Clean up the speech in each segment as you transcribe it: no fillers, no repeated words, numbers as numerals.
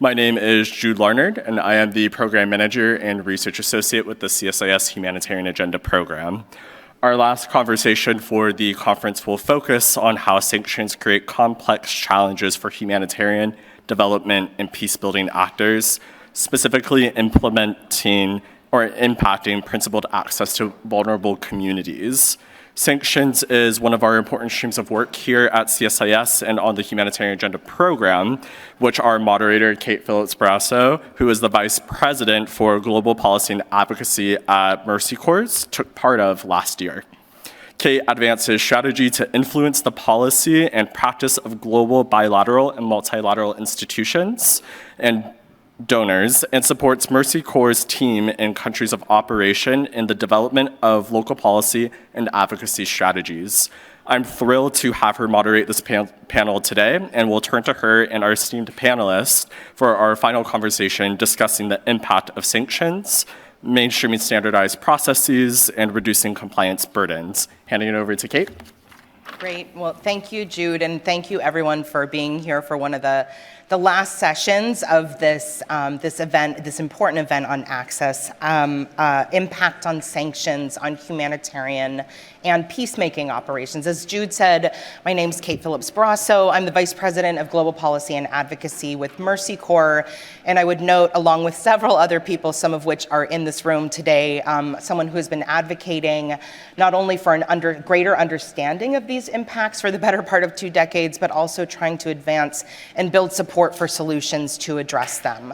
My name is Jude Larnard, and I am the Program Manager and Research Associate with the CSIS Humanitarian Agenda Program. Our last conversation for the conference will focus on how sanctions create complex challenges for humanitarian, development, and peace-building actors, specifically implementing or impacting principled access to vulnerable communities. Sanctions is one of our important streams of work here at CSIS and on the Humanitarian Agenda Program, which our moderator, Kate Phillips-Brasso, who is the Vice President for Global Policy and Advocacy at Mercy Corps, took part of last year. Kate advances strategy to influence the policy and practice of global bilateral and multilateral institutions and donors, and supports Mercy Corps' team in countries of operation in the development of local policy and advocacy strategies. I'm thrilled to have her moderate this panel today, and we'll turn to her and our esteemed panelists for our final conversation discussing the impact of sanctions, mainstreaming standardized processes, and reducing compliance burdens. Handing it over to Kate. Great. Well, thank you, Jude, and thank you everyone for being here for one of the last sessions of this event, this important event on access, impact on sanctions, on humanitarian and peacemaking operations. As Jude said, my name's Kate Phillips-Brasso. I'm the Vice President of Global Policy and Advocacy with Mercy Corps, and I would note, along with several other people, some of which are in this room today, someone who has been advocating not only for an greater understanding of these impacts for the better part of 2 decades, but also trying to advance and build support for solutions to address them.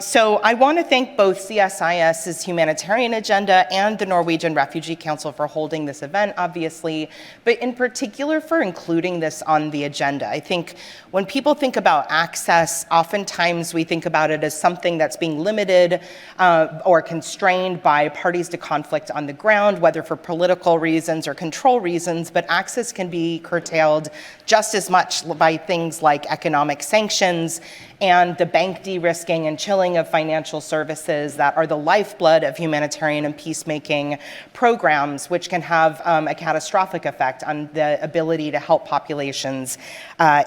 So I want to thank both CSIS's Humanitarian Agenda and the Norwegian Refugee Council for holding this event, obviously, but in particular for including this on the agenda. I think when people think about access, oftentimes we think about it as something that's being limited or constrained by parties to conflict on the ground, whether for political reasons or control reasons, but access can be curtailed just as much by things like economic sanctions and the bank de-risking and chilling of financial services that are the lifeblood of humanitarian and peacemaking programs, which can have a catastrophic effect on the ability to help populations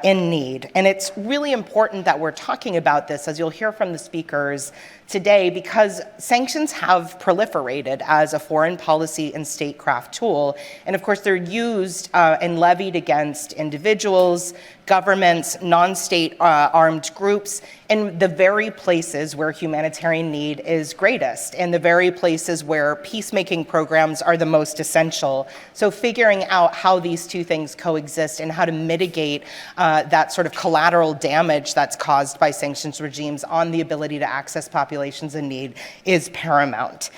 in need. And it's really important that we're talking about this, as you'll hear from the speakers today, because sanctions have proliferated as a foreign policy and statecraft tool. And of course, they're used and levied against individuals, governments, non-state armed groups, in the very places where humanitarian need is greatest, and the very places where peacemaking programs are the most essential. So figuring out how these two things coexist and how to mitigate that sort of collateral damage that's caused by sanctions regimes on the ability to access populations in need is paramount.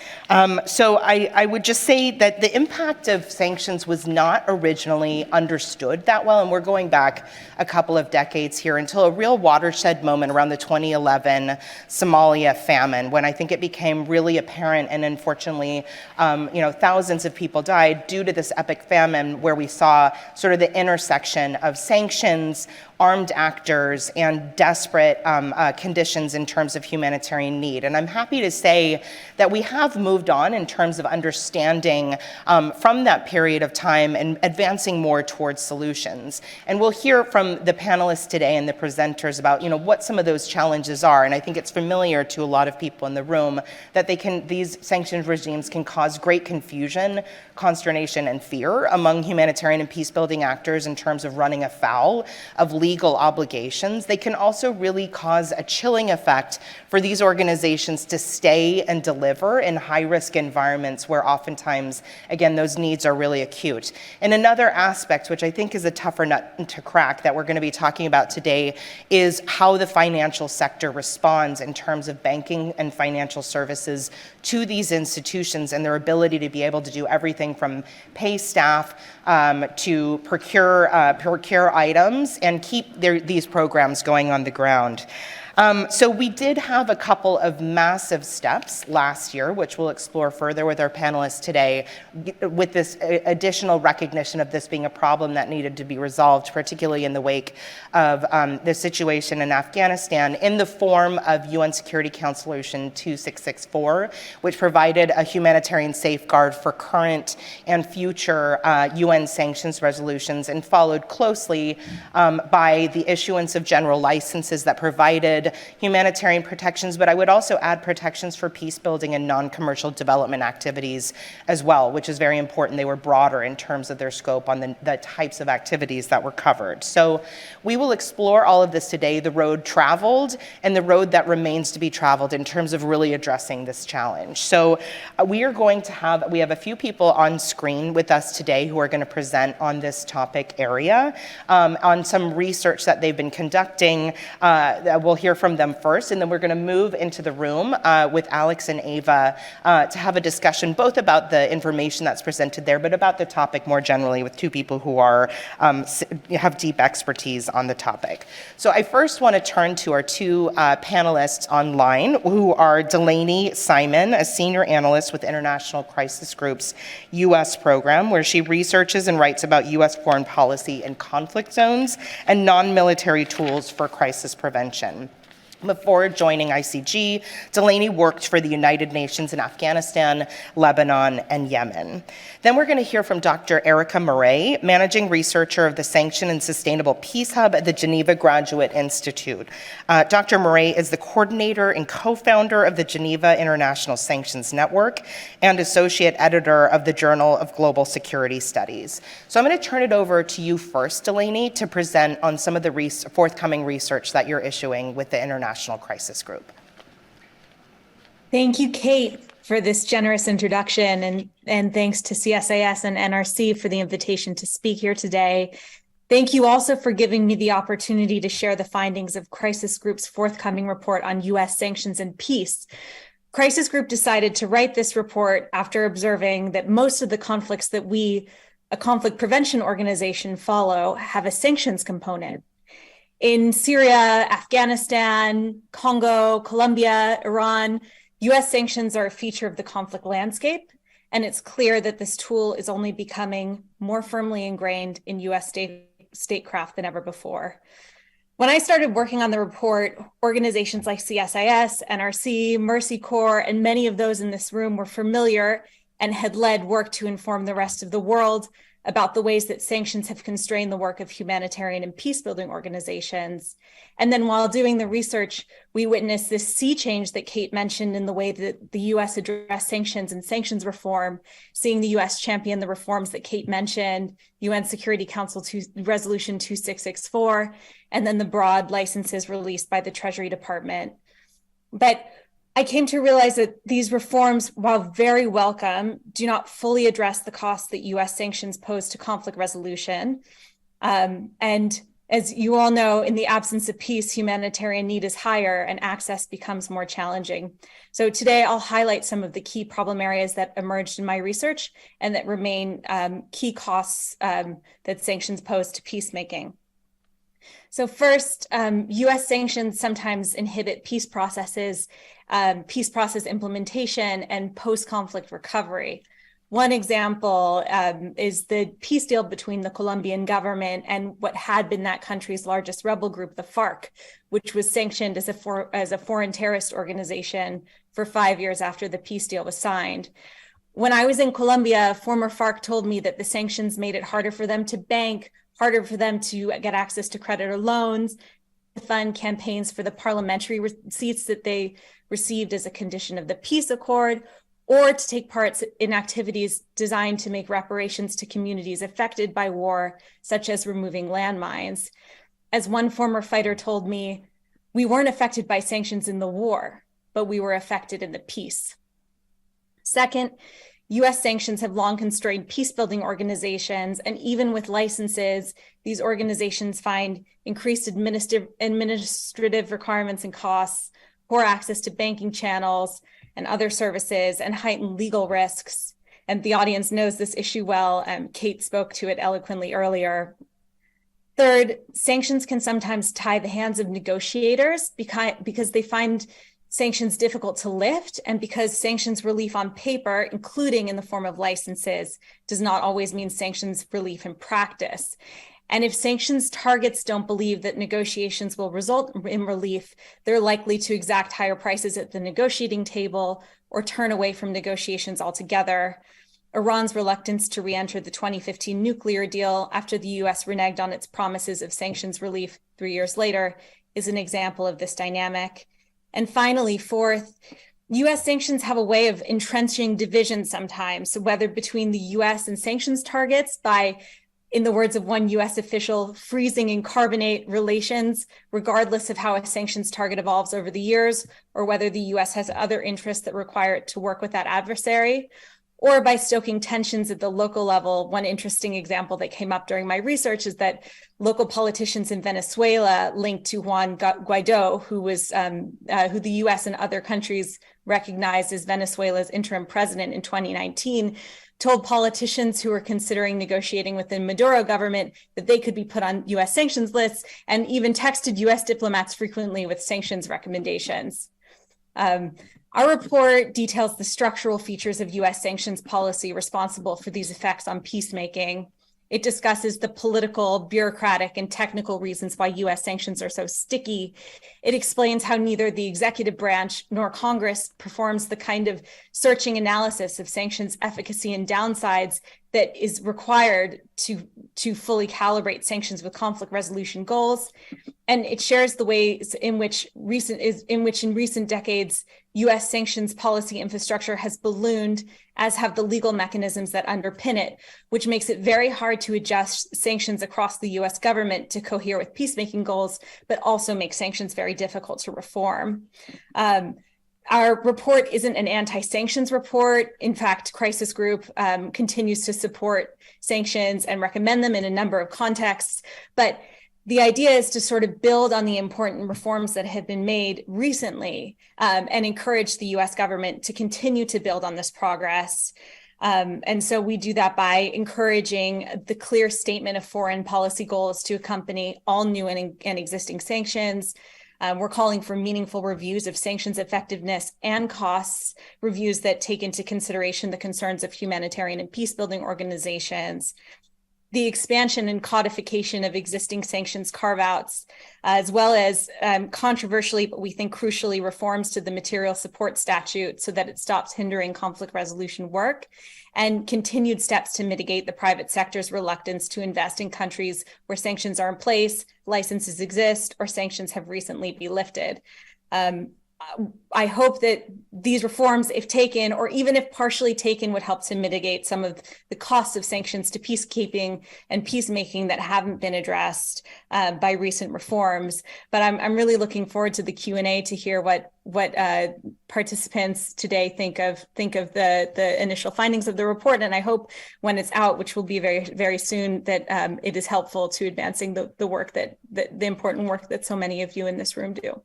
So I would just say that the impact of sanctions was not originally understood that well, and we're going back a couple of decades here until a real watershed moment around the 2011 Somalia famine, when I think it became really apparent, and unfortunately, thousands of people died due to this epic famine, where we saw sort of the intersection of sanctions, armed actors, and desperate conditions in terms of humanitarian need. And I'm happy to say that we have moved on in terms of understanding from that period of time and advancing more towards solutions. And we'll hear from the panelists today and the presenters about what some of those challenges are. And I think it's familiar to a lot of people in the room that these sanctions regimes can cause great confusion, consternation, and fear among humanitarian and peace-building actors in terms of running afoul of legal obligations. They can also really cause a chilling effect for these organizations to stay and deliver in high-risk environments where oftentimes, again, those needs are really acute. And another aspect, which I think is a tougher nut to crack, that we're going to be talking about today, is how the financial sector responds in terms of banking and financial services to these institutions and their ability to be able to do everything from pay staff to procure items and keep these programs going on the ground. So we did have a couple of massive steps last year, which we'll explore further with our panelists today, with this additional recognition of this being a problem that needed to be resolved, particularly in the wake of the situation in Afghanistan, in the form of UN Security Council Resolution 2664, which provided a humanitarian safeguard for current and future UN sanctions resolutions, and followed closely by the issuance of general licenses that provided included humanitarian protections, but I would also add protections for peace building and non-commercial development activities as well, which is very important. They were broader in terms of their scope on the types of activities that were covered. So we will explore all of this today, the road traveled and the road that remains to be traveled in terms of really addressing this challenge. So we have a few people on screen with us today who are going to present on this topic area, on some research that they've been conducting. We'll hear from them first, and then we're going to move into the room with Alex and Ava to have a discussion both about the information that's presented there, but about the topic more generally with two people who have deep expertise on the topic. So I first want to turn to our two panelists online, who are Delaney Simon, a senior analyst with International Crisis Group's U.S. program, where she researches and writes about U.S. foreign policy in conflict zones and non-military tools for crisis prevention. Before joining ICG, Delaney worked for the United Nations in Afghanistan, Lebanon, and Yemen. Then we're going to hear from Dr. Erica Murray, managing researcher of the Sanction and Sustainable Peace Hub at the Geneva Graduate Institute. Dr. Murray is the coordinator and co-founder of the Geneva International Sanctions Network and associate editor of the Journal of Global Security Studies. So I'm going to turn it over to you first, Delaney, to present on some of the forthcoming research that you're issuing with the International Crisis Group. Thank you, Kate, for this generous introduction, and thanks to CSIS and NRC for the invitation to speak here today. Thank you also for giving me the opportunity to share the findings of Crisis Group's forthcoming report on U.S. sanctions and peace. Crisis Group decided to write this report after observing that most of the conflicts that we, a conflict prevention organization, follow have a sanctions component. In Syria, Afghanistan, Congo, Colombia, Iran, U.S. sanctions are a feature of the conflict landscape, and it's clear that this tool is only becoming more firmly ingrained in U.S. statecraft than ever before. When I started working on the report, organizations like CSIS, NRC, Mercy Corps, and many of those in this room were familiar and had led work to inform the rest of the world about the ways that sanctions have constrained the work of humanitarian and peace-building organizations. And then while doing the research, we witnessed this sea change that Kate mentioned in the way that the U.S. addressed sanctions and sanctions reform, seeing the U.S. champion the reforms that Kate mentioned, UN Security Council Resolution 2664, and then the broad licenses released by the Treasury Department. But I came to realize that these reforms, while very welcome, do not fully address the costs that U.S. sanctions pose to conflict resolution. And as you all know, in the absence of peace, humanitarian need is higher and access becomes more challenging. So today I'll highlight some of the key problem areas that emerged in my research and that remain key costs that sanctions pose to peacemaking. So first, U.S. sanctions sometimes inhibit peace process implementation, and post-conflict recovery. One example is the peace deal between the Colombian government and what had been that country's largest rebel group, the FARC, which was sanctioned as a foreign terrorist organization for 5 years after the peace deal was signed. When I was in Colombia, former FARC told me that the sanctions made it harder for them to bank, harder for them to get access to credit or loans, to fund campaigns for the parliamentary seats that they received as a condition of the peace accord, or to take part in activities designed to make reparations to communities affected by war, such as removing landmines. As one former fighter told me, we weren't affected by sanctions in the war, but we were affected in the peace. Second, U.S. sanctions have long constrained peace-building organizations, and even with licenses, these organizations find increased administrative requirements and costs, poor access to banking channels and other services, and heightened legal risks. And the audience knows this issue well. Kate spoke to it eloquently earlier. Third, sanctions can sometimes tie the hands of negotiators because they find sanctions difficult to lift, and because sanctions relief on paper, including in the form of licenses, does not always mean sanctions relief in practice. And if sanctions targets don't believe that negotiations will result in relief, they're likely to exact higher prices at the negotiating table or turn away from negotiations altogether. Iran's reluctance to re-enter the 2015 nuclear deal after the U.S. reneged on its promises of sanctions relief 3 years later is an example of this dynamic. And finally, fourth, US sanctions have a way of entrenching division sometimes, so whether between the US and sanctions targets by, in the words of one US official, freezing and carbonate relations, regardless of how a sanctions target evolves over the years, or whether the US has other interests that require it to work with that adversary, or by stoking tensions at the local level. One interesting example that came up during my research is that local politicians in Venezuela linked to Juan Guaido, who the US and other countries recognized as Venezuela's interim president in 2019, told politicians who were considering negotiating with the Maduro government that they could be put on US sanctions lists, and even texted US diplomats frequently with sanctions recommendations. Our report details the structural features of US sanctions policy responsible for these effects on peacemaking. It discusses the political, bureaucratic, and technical reasons why US sanctions are so sticky. It explains how neither the executive branch nor Congress performs the kind of searching analysis of sanctions efficacy and downsides that is required to fully calibrate sanctions with conflict resolution goals. And it shares the ways in which in recent decades, US sanctions policy infrastructure has ballooned, as have the legal mechanisms that underpin it, which makes it very hard to adjust sanctions across the US government to cohere with peacemaking goals, but also makes sanctions very difficult to reform. Our report isn't an anti-sanctions report. In fact, Crisis Group continues to support sanctions and recommend them in a number of contexts. But the idea is to sort of build on the important reforms that have been made recently and encourage the US government to continue to build on this progress. And so we do that by encouraging the clear statement of foreign policy goals to accompany all new and existing sanctions. We're calling for meaningful reviews of sanctions effectiveness and costs, reviews that take into consideration the concerns of humanitarian and peace-building organizations, the expansion and codification of existing sanctions carve-outs, as well as controversially, but we think crucially, reforms to the material support statute so that it stops hindering conflict resolution work, and continued steps to mitigate the private sector's reluctance to invest in countries where sanctions are in place, licenses exist, or sanctions have recently been lifted. I hope that these reforms, if taken, or even if partially taken, would help to mitigate some of the costs of sanctions to peacekeeping and peacemaking that haven't been addressed by recent reforms. But I'm really looking forward to the Q&A to hear what participants today think of the initial findings of the report. And I hope when it's out, which will be very, very soon, that it is helpful to advancing the work the important work that so many of you in this room do.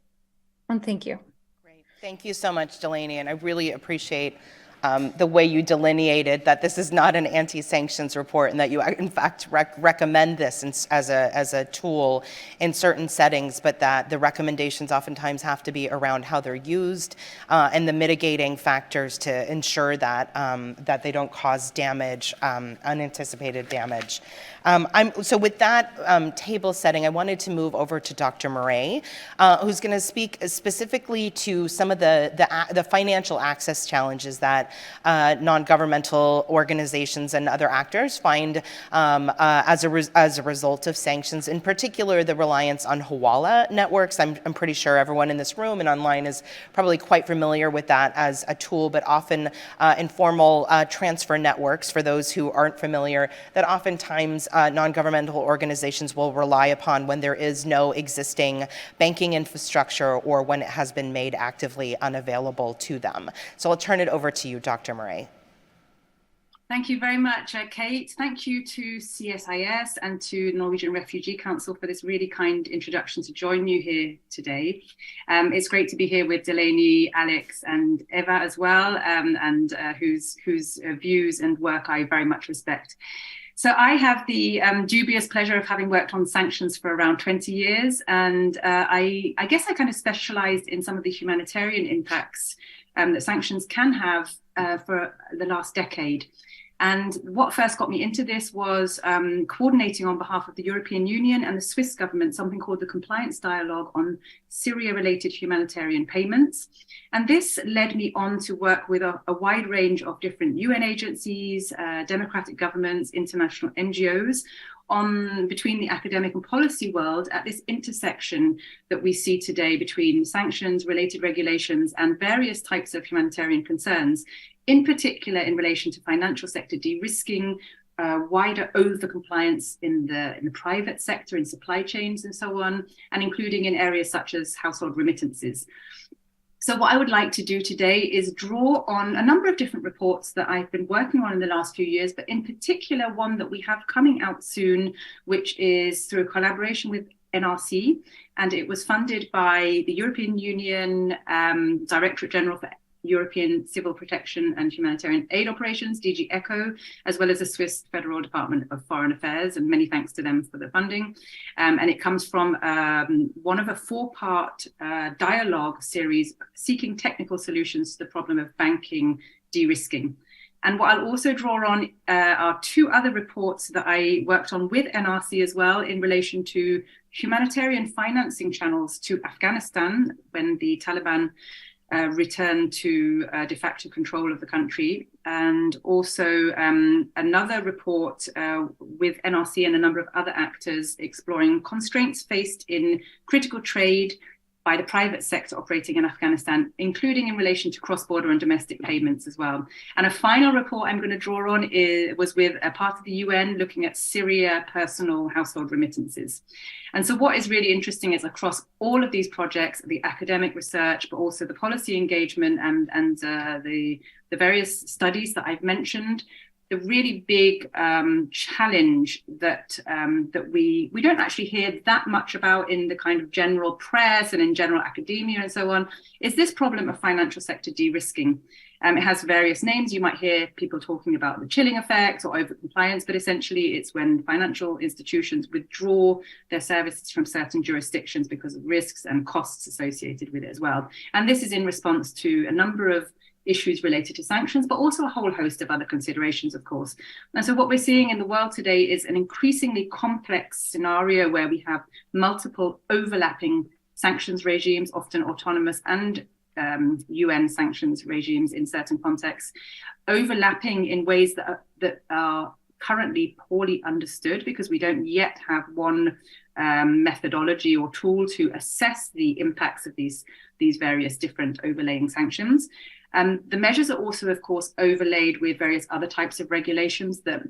And thank you. Thank you so much, Delaney, and I really appreciate the way you delineated that this is not an anti-sanctions report and that you, in fact, recommend this as a tool in certain settings, but that the recommendations oftentimes have to be around how they're used and the mitigating factors to ensure that that they don't cause damage, unanticipated damage. So with that table setting, I wanted to move over to Dr. Murray, who's going to speak specifically to some of the financial access challenges that non-governmental organizations and other actors find as a result of sanctions. In particular, the reliance on Hawala networks. I'm pretty sure everyone in this room and online is probably quite familiar with that as a tool, but often informal transfer networks, for those who aren't familiar, that oftentimes non-governmental organizations will rely upon when there is no existing banking infrastructure or when it has been made actively unavailable to them. So I'll turn it over to you, Dr. Murray. Thank you very much, Kate. Thank you to CSIS and to Norwegian Refugee Council for this really kind introduction to join you here today. It's great to be here with Delaney, Alex, and Eva as well, and whose views and work I very much respect. So I have the dubious pleasure of having worked on sanctions for around 20 years. And I guess I kind of specialized in some of the humanitarian impacts that sanctions can have for the last decade. And what first got me into this was coordinating on behalf of the European Union and the Swiss government something called the Compliance Dialogue on Syria-related humanitarian payments. And this led me on to work with a wide range of different UN agencies, democratic governments, international NGOs, between the academic and policy world at this intersection that we see today between sanctions, related regulations, and various types of humanitarian concerns, in particular in relation to financial sector de-risking, wider over-compliance in the private sector, in supply chains and so on, and including in areas such as household remittances. So what I would like to do today is draw on a number of different reports that I've been working on in the last few years, but in particular one that we have coming out soon, which is through a collaboration with NRC, and it was funded by the European Union Directorate General for European Civil Protection and Humanitarian Aid Operations, DG ECHO, as well as the Swiss Federal Department of Foreign Affairs, and many thanks to them for the funding. And it comes from one of a four-part dialogue series seeking technical solutions to the problem of banking de-risking. And what I'll also draw on are two other reports that I worked on with NRC as well in relation to humanitarian financing channels to Afghanistan when the Taliban returned to de facto control of the country, and also another report with NRC and a number of other actors exploring constraints faced in critical trade by the private sector operating in Afghanistan, including in relation to cross-border and domestic payments as well. And a final report I'm going to draw on was with a part of the UN looking at Syria personal household remittances. And so what is really interesting is across all of these projects, the academic research, but also the policy engagement and the various studies that I've mentioned, the really big challenge that we don't actually hear that much about in the kind of general press and in general academia and so on, is this problem of financial sector de-risking. It has various names. You might hear people talking about the chilling effect or over-compliance, but essentially it's when financial institutions withdraw their services from certain jurisdictions because of risks and costs associated with it as well. And this is in response to a number of issues related to sanctions, but also a whole host of other considerations, of course. And so what we're seeing in the world today is an increasingly complex scenario where we have multiple overlapping sanctions regimes, often autonomous and UN sanctions regimes in certain contexts, overlapping in ways that are currently poorly understood because we don't yet have one methodology or tool to assess the impacts of these various different overlaying sanctions. The measures are also, of course, overlaid with various other types of regulations that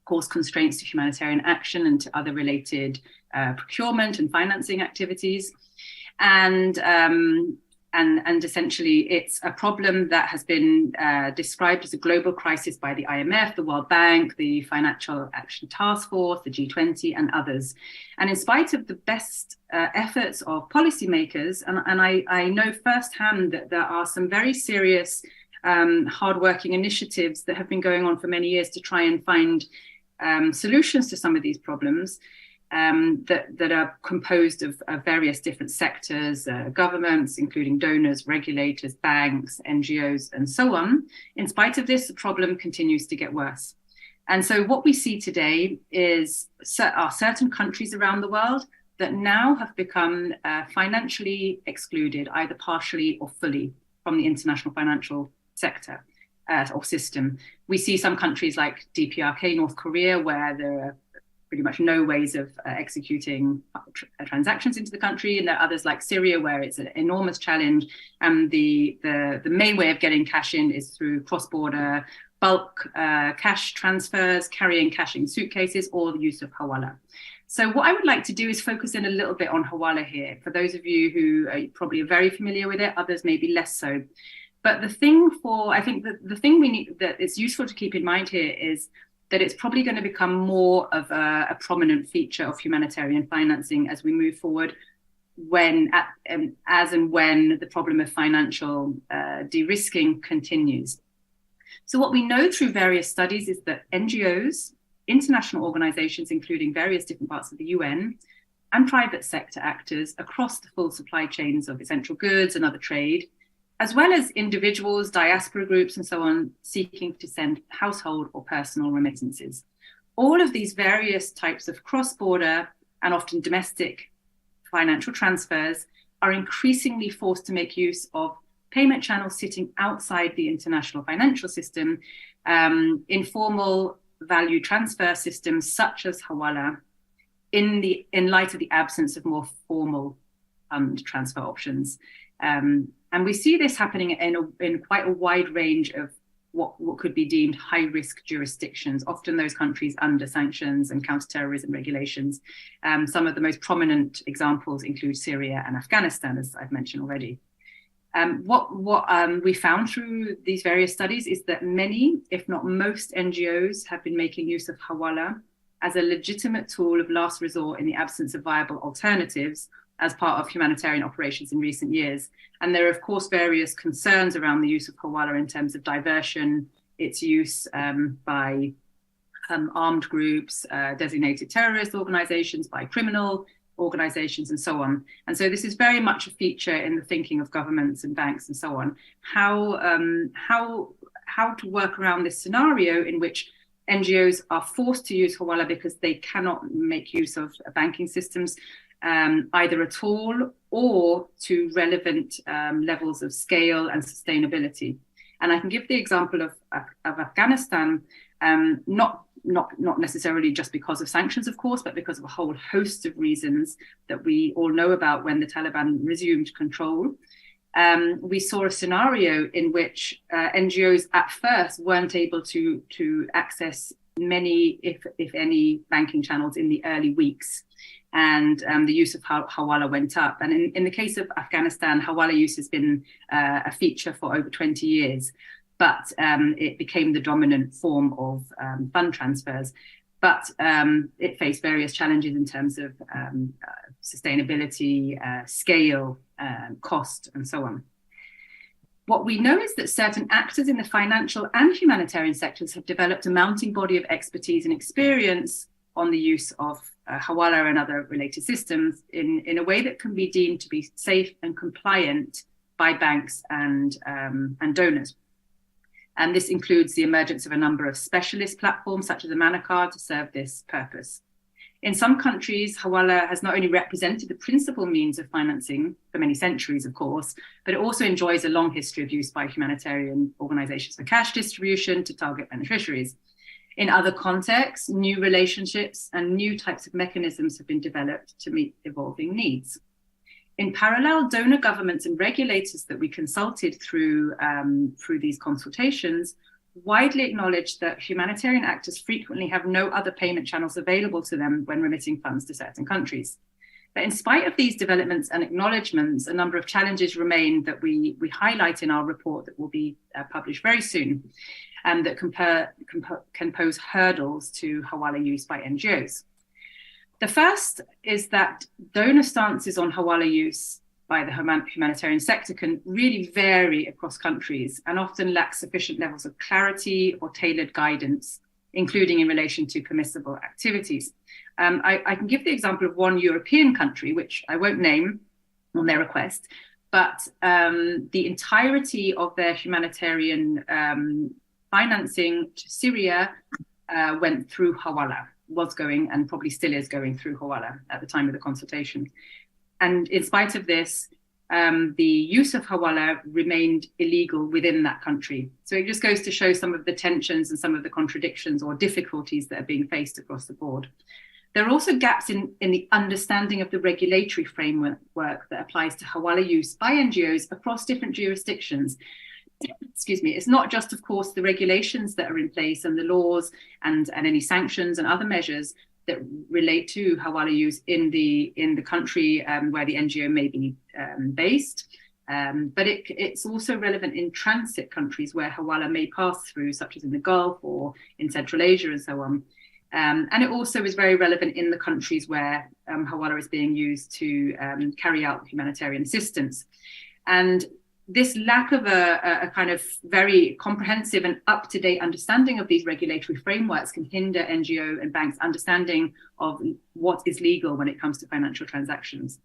cause constraints to humanitarian action and to other related procurement and financing activities. And essentially, it's a problem that has been described as a global crisis by the IMF, the World Bank, the Financial Action Task Force, the G20, and others. And in spite of the best efforts of policymakers, and I know firsthand that there are some very serious, hardworking initiatives that have been going on for many years to try and find solutions to some of these problems, that are composed of various different sectors, governments, including donors, regulators, banks, NGOs, and so on. In spite of this, the problem continues to get worse. And so what we see today are certain countries around the world that now have become financially excluded, either partially or fully, from the international financial sector or system. We see some countries like DPRK, North Korea, where there are pretty much no ways of executing transactions into the country, and there are others like Syria where it's an enormous challenge, and the main way of getting cash in is through cross-border bulk cash transfers, carrying cash in suitcases, or the use of hawala. So what I would like to do is focus in a little bit on hawala here. For those of you who are probably very familiar with it, others maybe less so. But the thing we need that it's useful to keep in mind here is that it's probably going to become more of a prominent feature of humanitarian financing as we move forward, when the problem of financial de-risking continues. So what we know through various studies is that NGOs, international organizations, including various different parts of the UN, and private sector actors across the full supply chains of essential goods and other trade, as well as individuals, diaspora groups, and so on, seeking to send household or personal remittances. All of these various types of cross-border and often domestic financial transfers are increasingly forced to make use of payment channels sitting outside the international financial system, informal value transfer systems such as Hawala in light of the absence of more formal fund transfer options. And we see this happening in quite a wide range of what could be deemed high-risk jurisdictions, often those countries under sanctions and counterterrorism regulations. Some of the most prominent examples include Syria and Afghanistan, as I've mentioned already. What we found through these various studies is that many, if not most, NGOs have been making use of Hawala as a legitimate tool of last resort in the absence of viable alternatives as part of humanitarian operations in recent years. And there are, of course, various concerns around the use of Hawala in terms of diversion, its use by armed groups, designated terrorist organizations, by criminal organizations, and so on. And so this is very much a feature in the thinking of governments and banks and so on, how to work around this scenario in which NGOs are forced to use Hawala because they cannot make use of banking systems either at all or to relevant levels of scale and sustainability. And I can give the example of Afghanistan, not necessarily just because of sanctions, of course, but because of a whole host of reasons that we all know about when the Taliban resumed control. We saw a scenario in which NGOs at first weren't able to access many, if any, banking channels in the early weeks. And the use of Hawala went up. And in the case of Afghanistan, Hawala use has been a feature for over 20 years, but it became the dominant form of fund transfers. But it faced various challenges in terms of sustainability, scale, cost, and so on. What we know is that certain actors in the financial and humanitarian sectors have developed a mounting body of expertise and experience on the use of Hawala and other related systems in a way that can be deemed to be safe and compliant by banks and donors. And this includes the emergence of a number of specialist platforms such as the Manacard to serve this purpose. In some countries, Hawala has not only represented the principal means of financing for many centuries, of course, but it also enjoys a long history of use by humanitarian organizations for cash distribution to target beneficiaries. In other contexts, new relationships and new types of mechanisms have been developed to meet evolving needs. In parallel, donor governments and regulators that we consulted through these consultations widely acknowledged that humanitarian actors frequently have no other payment channels available to them when remitting funds to certain countries. But in spite of these developments and acknowledgements, a number of challenges remain that we highlight in our report that will be published very soon, and that can pose hurdles to Hawala use by NGOs. The first is that donor stances on Hawala use by the humanitarian sector can really vary across countries and often lack sufficient levels of clarity or tailored guidance, including in relation to permissible activities. I can give the example of one European country, which I won't name on their request, but the entirety of their humanitarian financing to Syria went through Hawala, was going and probably still is going through Hawala at the time of the consultation. And in spite of this, the use of Hawala remained illegal within that country. So it just goes to show some of the tensions and some of the contradictions or difficulties that are being faced across the board. There are also gaps in the understanding of the regulatory framework that applies to Hawala use by NGOs across different jurisdictions. Excuse me, it's not just, of course, the regulations that are in place and the laws and any sanctions and other measures that relate to Hawala use in the country where the NGO may be based, but it's also relevant in transit countries where Hawala may pass through, such as in the Gulf or in Central Asia and so on. And it also is very relevant in the countries where Hawala is being used to carry out humanitarian assistance. And this lack of a kind of very comprehensive and up-to-date understanding of these regulatory frameworks can hinder NGO and banks' understanding of what is legal when it comes to financial transactions.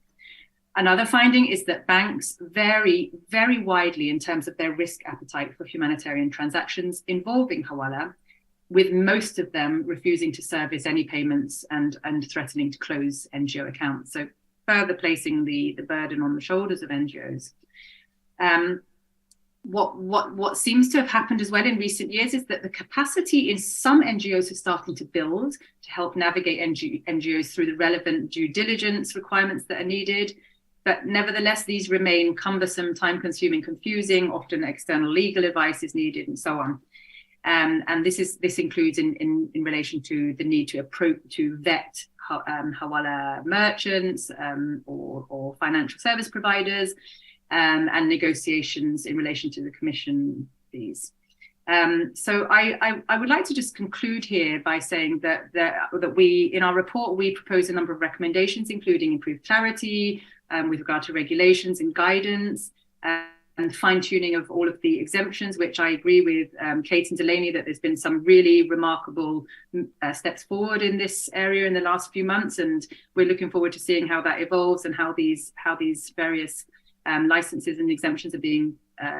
Another finding is that banks vary very widely in terms of their risk appetite for humanitarian transactions involving Hawala, with most of them refusing to service any payments and threatening to close NGO accounts. So further placing the burden on the shoulders of NGOs. what seems to have happened as well in recent years is that the capacity in some NGOs is starting to build to help navigate NGOs through the relevant due diligence requirements that are needed. But nevertheless, these remain cumbersome, time-consuming, confusing, often external legal advice is needed, and so on. And this includes in relation to the need to vet hawala merchants or financial service providers, and negotiations in relation to the commission fees. So I would like to just conclude here by saying that we, in our report, we propose a number of recommendations, including improved clarity with regard to regulations and guidance, and fine-tuning of all of the exemptions, which I agree with Kate and Delaney that there's been some really remarkable steps forward in this area in the last few months, and we're looking forward to seeing how that evolves and how these various licenses and exemptions are being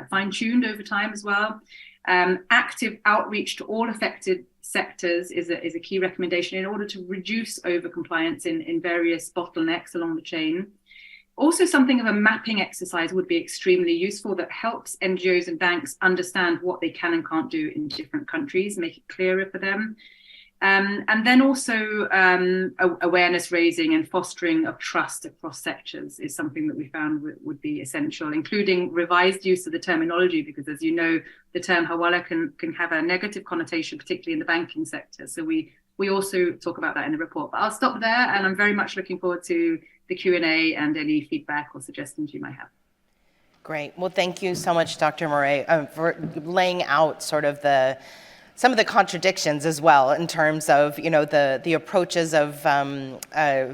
fine-tuned over time as well. Active outreach to all affected sectors is a key recommendation in order to reduce over-compliance in various bottlenecks along the chain. Also, something of a mapping exercise would be extremely useful that helps NGOs and banks understand what they can and can't do in different countries, make it clearer for them. And then also awareness raising and fostering of trust across sectors is something that we found would be essential, including revised use of the terminology, because as you know, the term hawala can have a negative connotation, particularly in the banking sector. So we also talk about that in the report. But I'll stop there, and I'm very much looking forward to the Q&A and any feedback or suggestions you might have. Great. Well, thank you so much, Dr. Murray, for laying out sort of some of the contradictions as well in terms of, the approaches of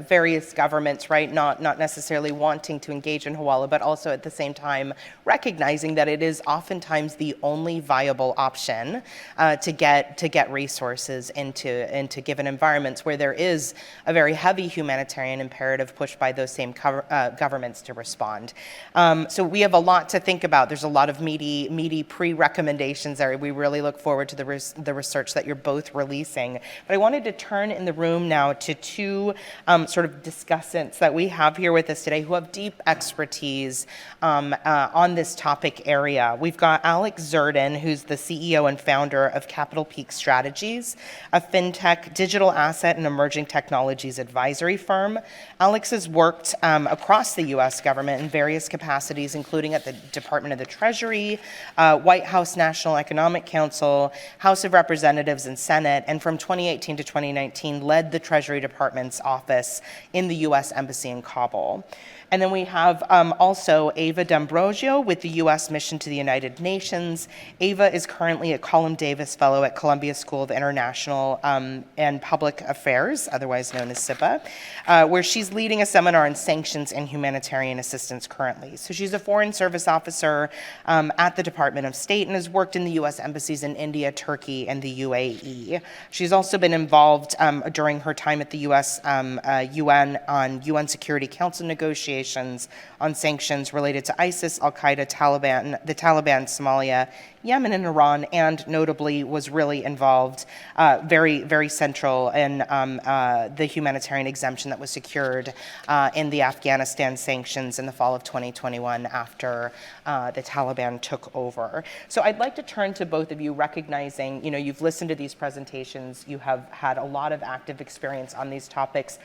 various governments, right? Not necessarily wanting to engage in hawala, but also at the same time recognizing that it is oftentimes the only viable option to get resources into given environments where there is a very heavy humanitarian imperative pushed by those same governments to respond. So we have a lot to think about. There's a lot of meaty pre-recommendations there. We really look forward to the research that you're both releasing. But I wanted to turn in the room now to two sort of discussants that we have here with us today who have deep expertise on this topic area. We've got Alex Zerdin, who's the CEO and founder of Capital Peak Strategies, a fintech, digital asset, and emerging technologies advisory firm. Alex has worked across the U.S. government in various capacities, including at the Department of the Treasury, White House National Economic Council, House of Representatives and Senate, and from 2018 to 2019 led the Treasury Department's office in the U.S. Embassy in Kabul. And then we have also Ava D'Ambrosio with the U.S. Mission to the United Nations. Ava is currently a Colum Davis Fellow at Columbia School of International and Public Affairs, otherwise known as SIPA, where she's leading a seminar on sanctions and humanitarian assistance currently. So she's a Foreign Service Officer at the Department of State and has worked in the U.S. embassies in India, Turkey, and the UAE. She's also been involved during her time at the U.S. UN on UN Security Council negotiations on sanctions related to ISIS, Al-Qaeda, the Taliban, Somalia, Yemen, and Iran, and notably was really involved, very, very central in the humanitarian exemption that was secured in the Afghanistan sanctions in the fall of 2021 after the Taliban took over. So I'd like to turn to both of you, recognizing, you've listened to these presentations, you have had a lot of active experience on these topics.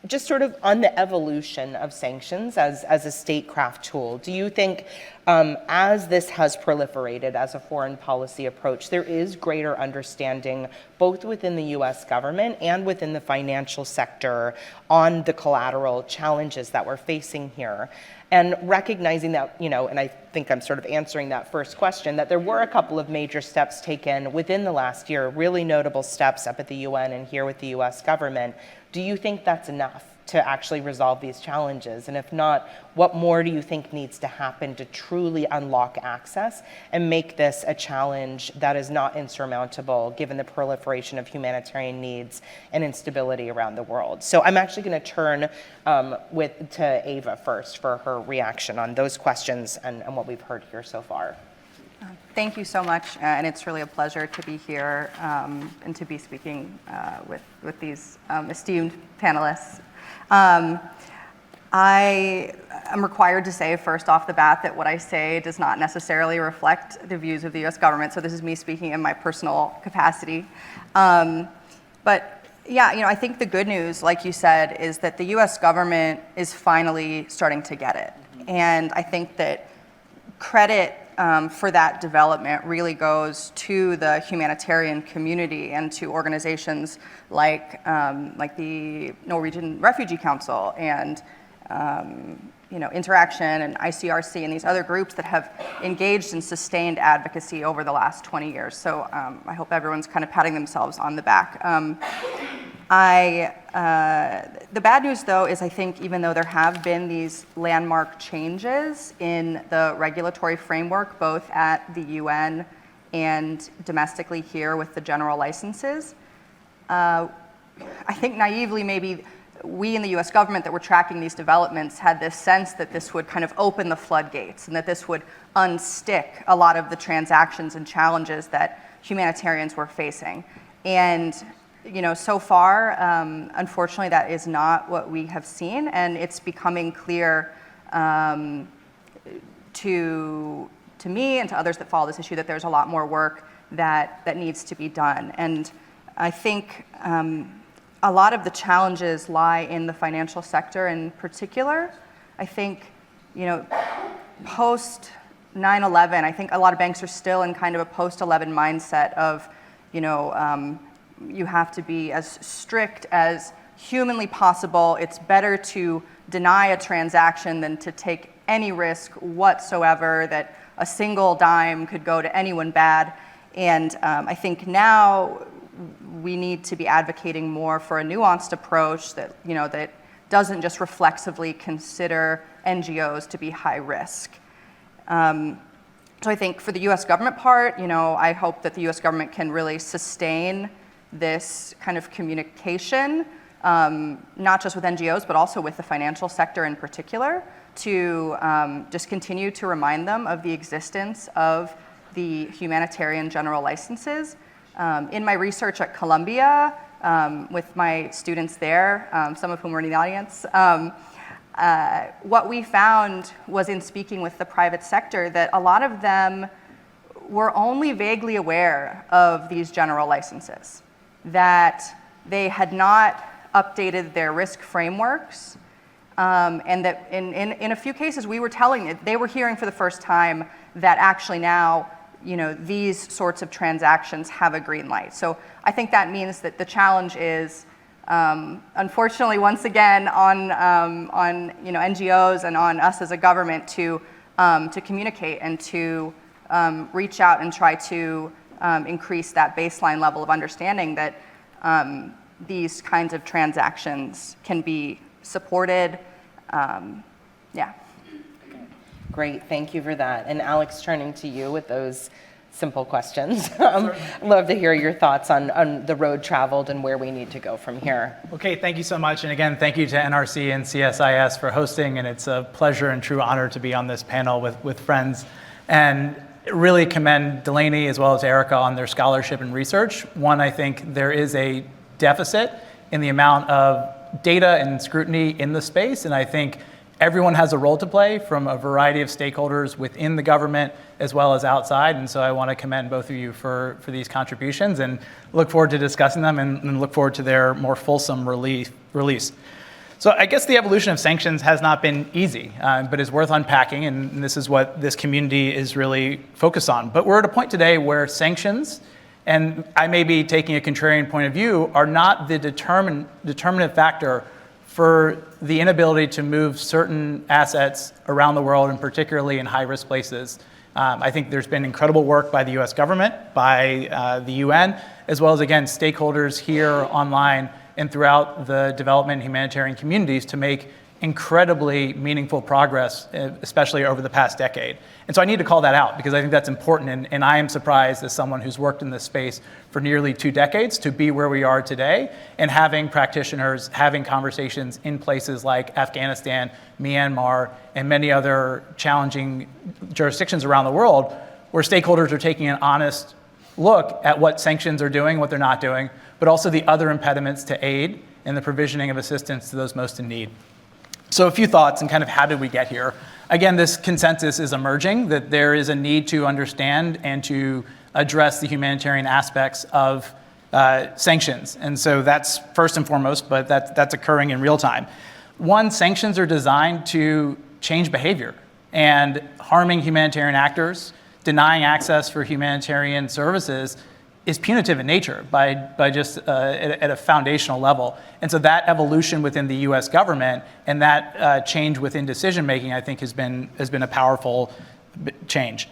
Just sort of on the evolution of sanctions as a statecraft tool, do you think as this has proliferated as a foreign policy approach, there is greater understanding both within the US government and within the financial sector on the collateral challenges that we're facing here? And recognizing that, and I think I'm sort of answering that first question, that there were a couple of major steps taken within the last year, really notable steps up at the UN and here with the US government. Do you think that's enough to actually resolve these challenges? And if not, what more do you think needs to happen to truly unlock access and make this a challenge that is not insurmountable given the proliferation of humanitarian needs and instability around the world? So I'm actually going to turn to Ava first for her reaction on those questions and what we've heard here so far. Thank you so much, and it's really a pleasure to be here and to be speaking with these esteemed panelists. I am required to say first off the bat that what I say does not necessarily reflect the views of the US government, so this is me speaking in my personal capacity. But yeah, I think the good news, like you said, is that the US government is finally starting to get it. And I think that credit for that development really goes to the humanitarian community and to organizations like the Norwegian Refugee Council and Interaction and ICRC and these other groups that have engaged in sustained advocacy over the last 20 years. So I hope everyone's kind of patting themselves on the back. The bad news, though, is I think even though there have been these landmark changes in the regulatory framework, both at the UN and domestically here with the general licenses, I think naively maybe we in the US government that were tracking these developments had this sense that this would kind of open the floodgates and that this would unstick a lot of the transactions and challenges that humanitarians were facing. And so far, unfortunately, that is not what we have seen, and it's becoming clear to me and to others that follow this issue that there's a lot more work that needs to be done. And I think a lot of the challenges lie in the financial sector in particular. I think, post 9/11, I think a lot of banks are still in kind of a post-11 mindset of, you have to be as strict as humanly possible. It's better to deny a transaction than to take any risk whatsoever that a single dime could go to anyone bad. And I think now we need to be advocating more for a nuanced approach that, that doesn't just reflexively consider NGOs to be high risk. So I think for the US government part, I hope that the US government can really sustain this kind of communication, not just with NGOs, but also with the financial sector in particular, to just continue to remind them of the existence of the humanitarian general licenses. In my research at Columbia, with my students there, some of whom were in the audience, what we found was in speaking with the private sector that a lot of them were only vaguely aware of these general licenses, that they had not updated their risk frameworks, and that in a few cases we were telling it, they were hearing for the first time that actually now these sorts of transactions have a green light. So I think that means that the challenge is, unfortunately, once again, on NGOs and on us as a government to communicate and to reach out and try to increase that baseline level of understanding that these kinds of transactions can be supported. Yeah. Great, thank you for that. And Alex, turning to you with those simple questions. Love to hear your thoughts on the road traveled and where we need to go from here. Okay, thank you so much. And again, thank you to NRC and CSIS for hosting. And it's a pleasure and true honor to be on this panel with friends. And really commend Delaney as well as Erica on their scholarship and research. One, I think there is a deficit in the amount of data and scrutiny in the space. And I think everyone has a role to play from a variety of stakeholders within the government as well as outside. And so I want to commend both of you for these contributions and look forward to discussing them and look forward to their more fulsome release. So I guess the evolution of sanctions has not been easy, but is worth unpacking. And this is what this community is really focused on. But we're at a point today where sanctions, and I may be taking a contrarian point of view, are not the determinant factor for the inability to move certain assets around the world, and particularly in high-risk places. I think there's been incredible work by the US government, by the UN, as well as, again, stakeholders here online and throughout the development and humanitarian communities to make incredibly meaningful progress, especially over the past decade. And so I need to call that out because I think that's important. And I am surprised as someone who's worked in this space for nearly 2 decades to be where we are today and having practitioners having conversations in places like Afghanistan, Myanmar, and many other challenging jurisdictions around the world where stakeholders are taking an honest look at what sanctions are doing, what they're not doing, but also the other impediments to aid and the provisioning of assistance to those most in need. So a few thoughts and kind of how did we get here? Again, this consensus is emerging that there is a need to understand and to address the humanitarian aspects of sanctions. And so that's first and foremost, but that's occurring in real time. One, sanctions are designed to change behavior, and harming humanitarian actors, denying access for humanitarian services is punitive in nature by just at a foundational level. And so that evolution within the US government and that change within decision making, I think has been a powerful change.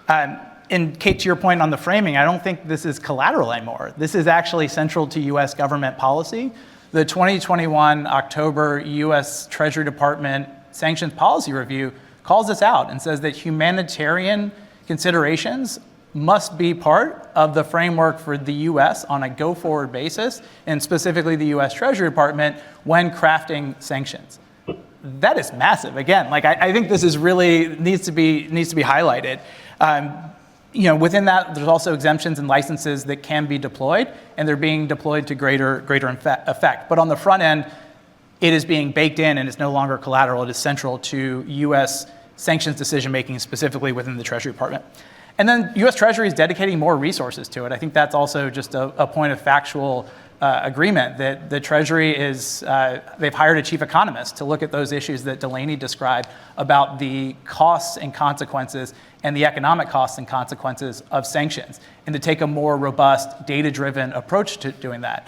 And Kate, to your point on the framing, I don't think this is collateral anymore. This is actually central to US government policy. The 2021 October US Treasury Department Sanctions Policy Review calls this out and says that humanitarian considerations must be part of the framework for the US on a go-forward basis, and specifically the US Treasury Department when crafting sanctions. That is massive. Again, like I think this is really needs to be highlighted. Within that, there's also exemptions and licenses that can be deployed, and they're being deployed to greater effect. But on the front end, it is being baked in, and it's no longer collateral. It is central to U.S. sanctions decision-making, specifically within the Treasury Department. And then U.S. Treasury is dedicating more resources to it. I think that's also just a point of factual agreement that the Treasury is, they've hired a chief economist to look at those issues that Delaney described about the costs and consequences and the economic costs and consequences of sanctions, and to take a more robust, data-driven approach to doing that.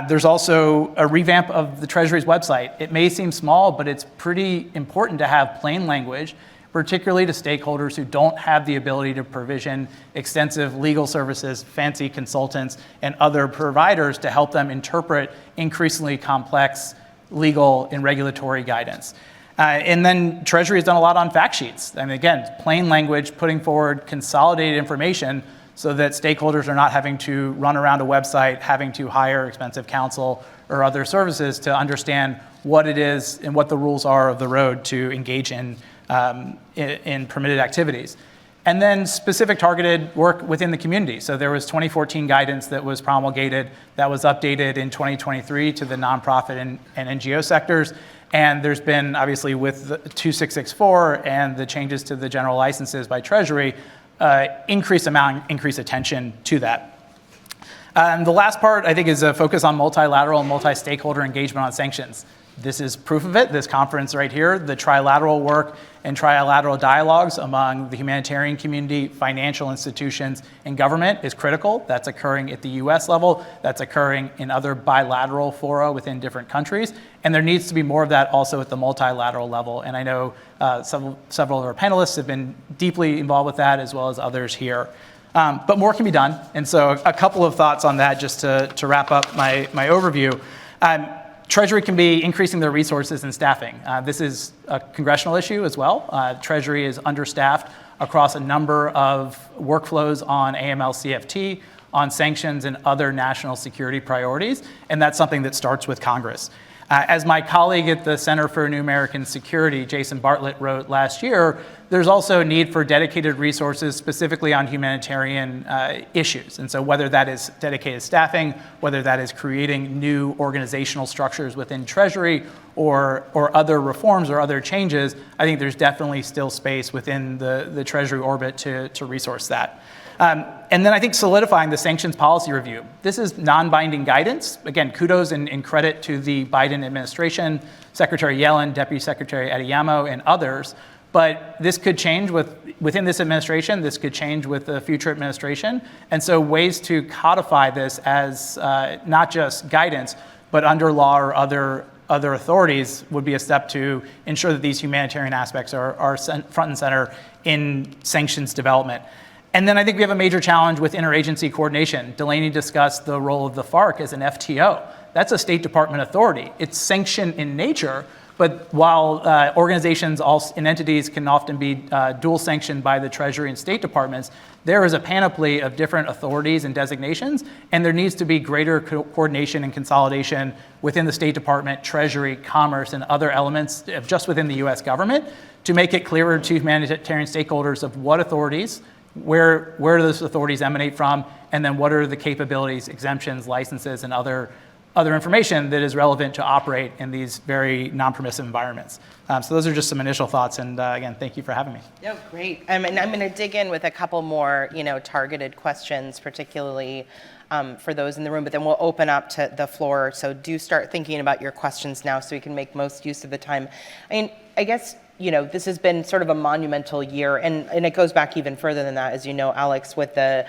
There's also a revamp of the Treasury's website. It may seem small, but it's pretty important to have plain language, particularly to stakeholders who don't have the ability to provision extensive legal services, fancy consultants, and other providers to help them interpret increasingly complex legal and regulatory guidance. And then Treasury has done a lot on fact sheets. I mean, again, plain language, putting forward consolidated information so that stakeholders are not having to run around a website, having to hire expensive counsel or other services to understand what it is and what the rules are of the road to engage in permitted activities. And then specific targeted work within the community. So there was 2014 guidance that was promulgated that was updated in 2023 to the nonprofit and NGO sectors. And there's been, obviously, with the 2664 and the changes to the general licenses by Treasury, increased attention to that. The last part, I think, is a focus on multilateral and multi-stakeholder engagement on sanctions. This is proof of it, this conference right here. The trilateral work and trilateral dialogues among the humanitarian community, financial institutions, and government is critical. That's occurring at the US level. That's occurring in other bilateral fora within different countries. And there needs to be more of that also at the multilateral level. And I know several of our panelists have been deeply involved with that, as well as others here. But more can be done. And so a couple of thoughts on that just to wrap up my overview. Treasury can be increasing their resources and staffing. This is a congressional issue as well. Treasury is understaffed across a number of workflows on AML-CFT, on sanctions and other national security priorities, and that's something that starts with Congress. As my colleague at the Center for New American Security, Jason Bartlett, wrote last year, there's also a need for dedicated resources specifically on humanitarian issues. And so whether that is dedicated staffing, whether that is creating new organizational structures within Treasury or other reforms or other changes, I think there's definitely still space within the Treasury orbit to resource that. And then I think solidifying the sanctions policy review. This is non-binding guidance. Again, kudos and credit to the Biden administration, Secretary Yellen, Deputy Secretary Adeyemo, and others. But this could change within this administration. This could change with the future administration. And so ways to codify this as not just guidance, but under law or other authorities would be a step to ensure that these humanitarian aspects are front and center in sanctions development. And then I think we have a major challenge with interagency coordination. Delaney discussed the role of the FARC as an FTO. That's a State Department authority. It's sanctioned in nature, but while organizations and entities can often be dual sanctioned by the Treasury and State Departments, there is a panoply of different authorities and designations, and there needs to be greater coordination and consolidation within the State Department, Treasury, Commerce, and other elements of just within the US government to make it clearer to humanitarian stakeholders of what authorities, where do those authorities emanate from, and then what are the capabilities, exemptions, licenses, and other other information that is relevant to operate in these very non-permissive environments. So those are just some initial thoughts, and again, thank you for having me. No, great. And I'm going to dig in with a couple more, targeted questions, particularly for those in the room, but then we'll open up to the floor. So do start thinking about your questions now so we can make most use of the time. I guess, this has been sort of a monumental year, and it goes back even further than that, as you know, Alex, with the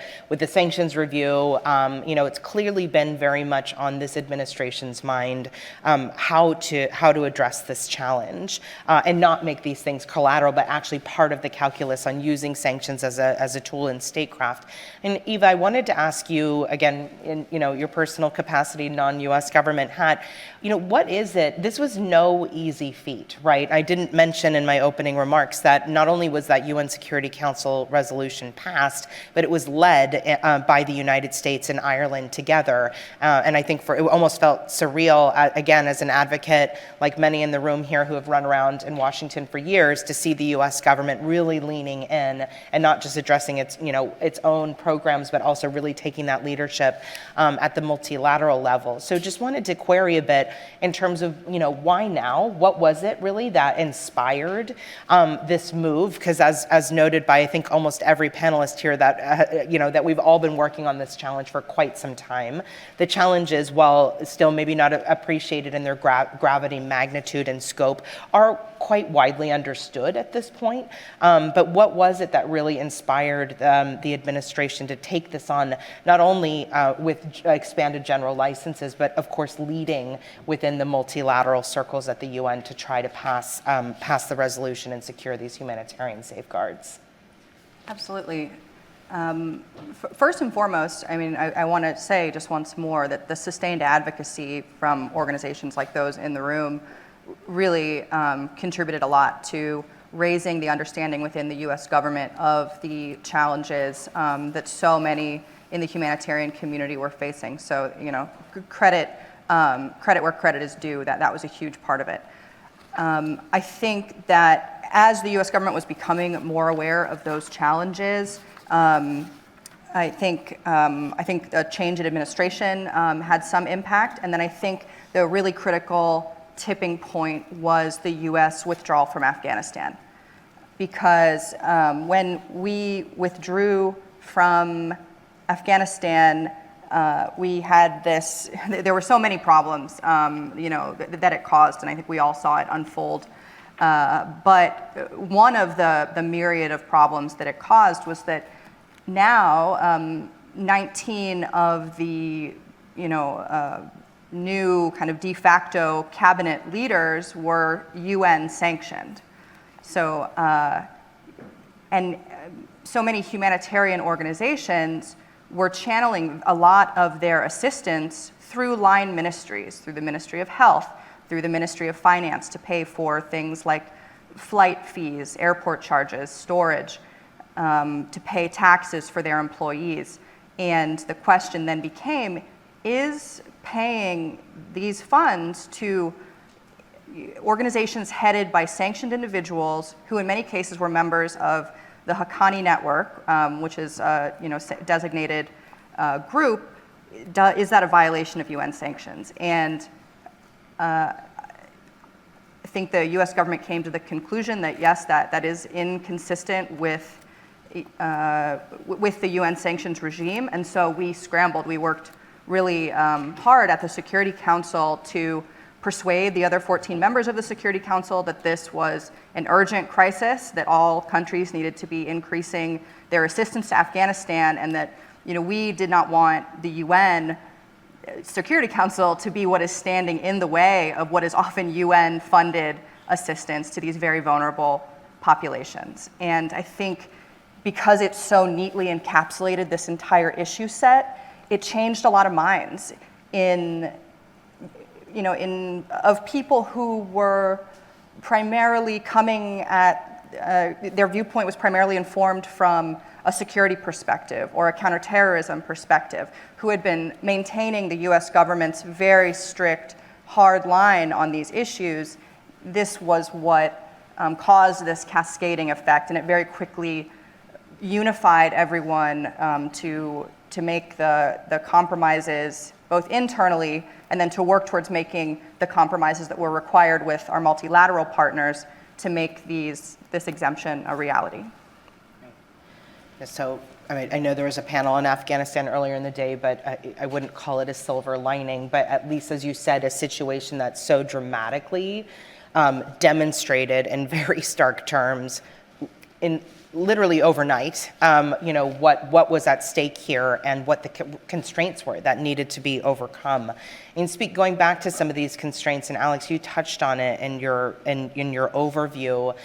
sanctions review. It's clearly been very much on this administration's mind how to address this challenge and not make these things collateral, but actually part of the calculus on using sanctions as a tool in statecraft. And Eva, I wanted to ask you again, in your personal capacity, non-U.S. government hat, what is it? This was no easy feat, right? I didn't mention in my opening remarks that not only was that UN Security Council resolution passed, but it was led by the United States and Ireland together. And I think it almost felt surreal, again, as an advocate, like many in the room here who have run around in Washington for years, to see the U.S. government really leaning in and not just addressing its own programs, but also really taking that leadership at the multilateral level. So just wanted to query a bit in terms of, why now? What was it really that inspired this move? Because as noted by, I think, almost every panelist here, that that we've all been working on this challenge for quite some time. The challenges, while still maybe not appreciated in their gravity, magnitude, and scope, are quite widely understood at this point. But what was it that really inspired the administration to take this on, not only with expanded general licenses, but of course leading within the multilateral circles at the UN to try to pass the resolution and secure these humanitarian safeguards? Absolutely. First and foremost, I want to say just once more that the sustained advocacy from organizations like those in the room really contributed a lot to raising the understanding within the U.S. government of the challenges that so many in the humanitarian community were facing. So, credit where credit is due. That was a huge part of it. I think that as the U.S. government was becoming more aware of those challenges, I think a change in administration had some impact, and then I think the really critical tipping point was the U.S. withdrawal from Afghanistan. Because when we withdrew from Afghanistan, we had there were so many problems, that it caused, and I think we all saw it unfold. But one of the myriad of problems that it caused was that now 19 of the, new kind of de facto cabinet leaders were UN sanctioned. So, and so many humanitarian organizations were channeling a lot of their assistance through line ministries, through the Ministry of Health, through the Ministry of Finance, to pay for things like flight fees, airport charges, storage, to pay taxes for their employees. And the question then became, is paying these funds to organizations headed by sanctioned individuals who in many cases were members of the Haqqani network, which is a designated group, is that a violation of UN sanctions? And I think the US government came to the conclusion that yes, that is inconsistent with the UN sanctions regime. And so we scrambled. We worked really hard at the Security Council to persuade the other 14 members of the Security Council that this was an urgent crisis, that all countries needed to be increasing their assistance to Afghanistan, and that we did not want the UN Security Council to be what is standing in the way of what is often UN-funded assistance to these very vulnerable populations. And I think because it so neatly encapsulated this entire issue set, it changed a lot of minds of people who were primarily coming at, their viewpoint was primarily informed from a security perspective or a counterterrorism perspective, who had been maintaining the US government's very strict, hard line on these issues. This was what caused this cascading effect, and it very quickly unified everyone to make the compromises both internally and then to work towards making the compromises that were required with our multilateral partners to make this exemption a reality. So, I mean, I know there was a panel on Afghanistan earlier in the day, but I wouldn't call it a silver lining, but at least, as you said, a situation that's so dramatically demonstrated in very stark terms in literally overnight, what was at stake here and what the constraints were that needed to be overcome. And going back to some of these constraints, and Alex, you touched on it in your overview,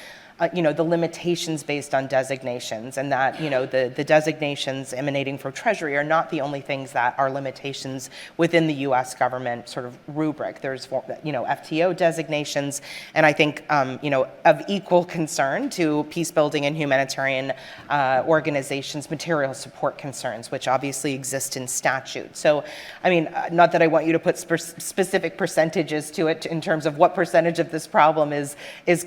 the limitations based on designations, and that, the designations emanating from Treasury are not the only things that are limitations within the U.S. government sort of rubric. There's, FTO designations, and I think, of equal concern to peace building and humanitarian organizations, material support concerns, which obviously exist in statute. So, I mean, not that I want you to put specific percentages to it in terms of what percentage of this problem is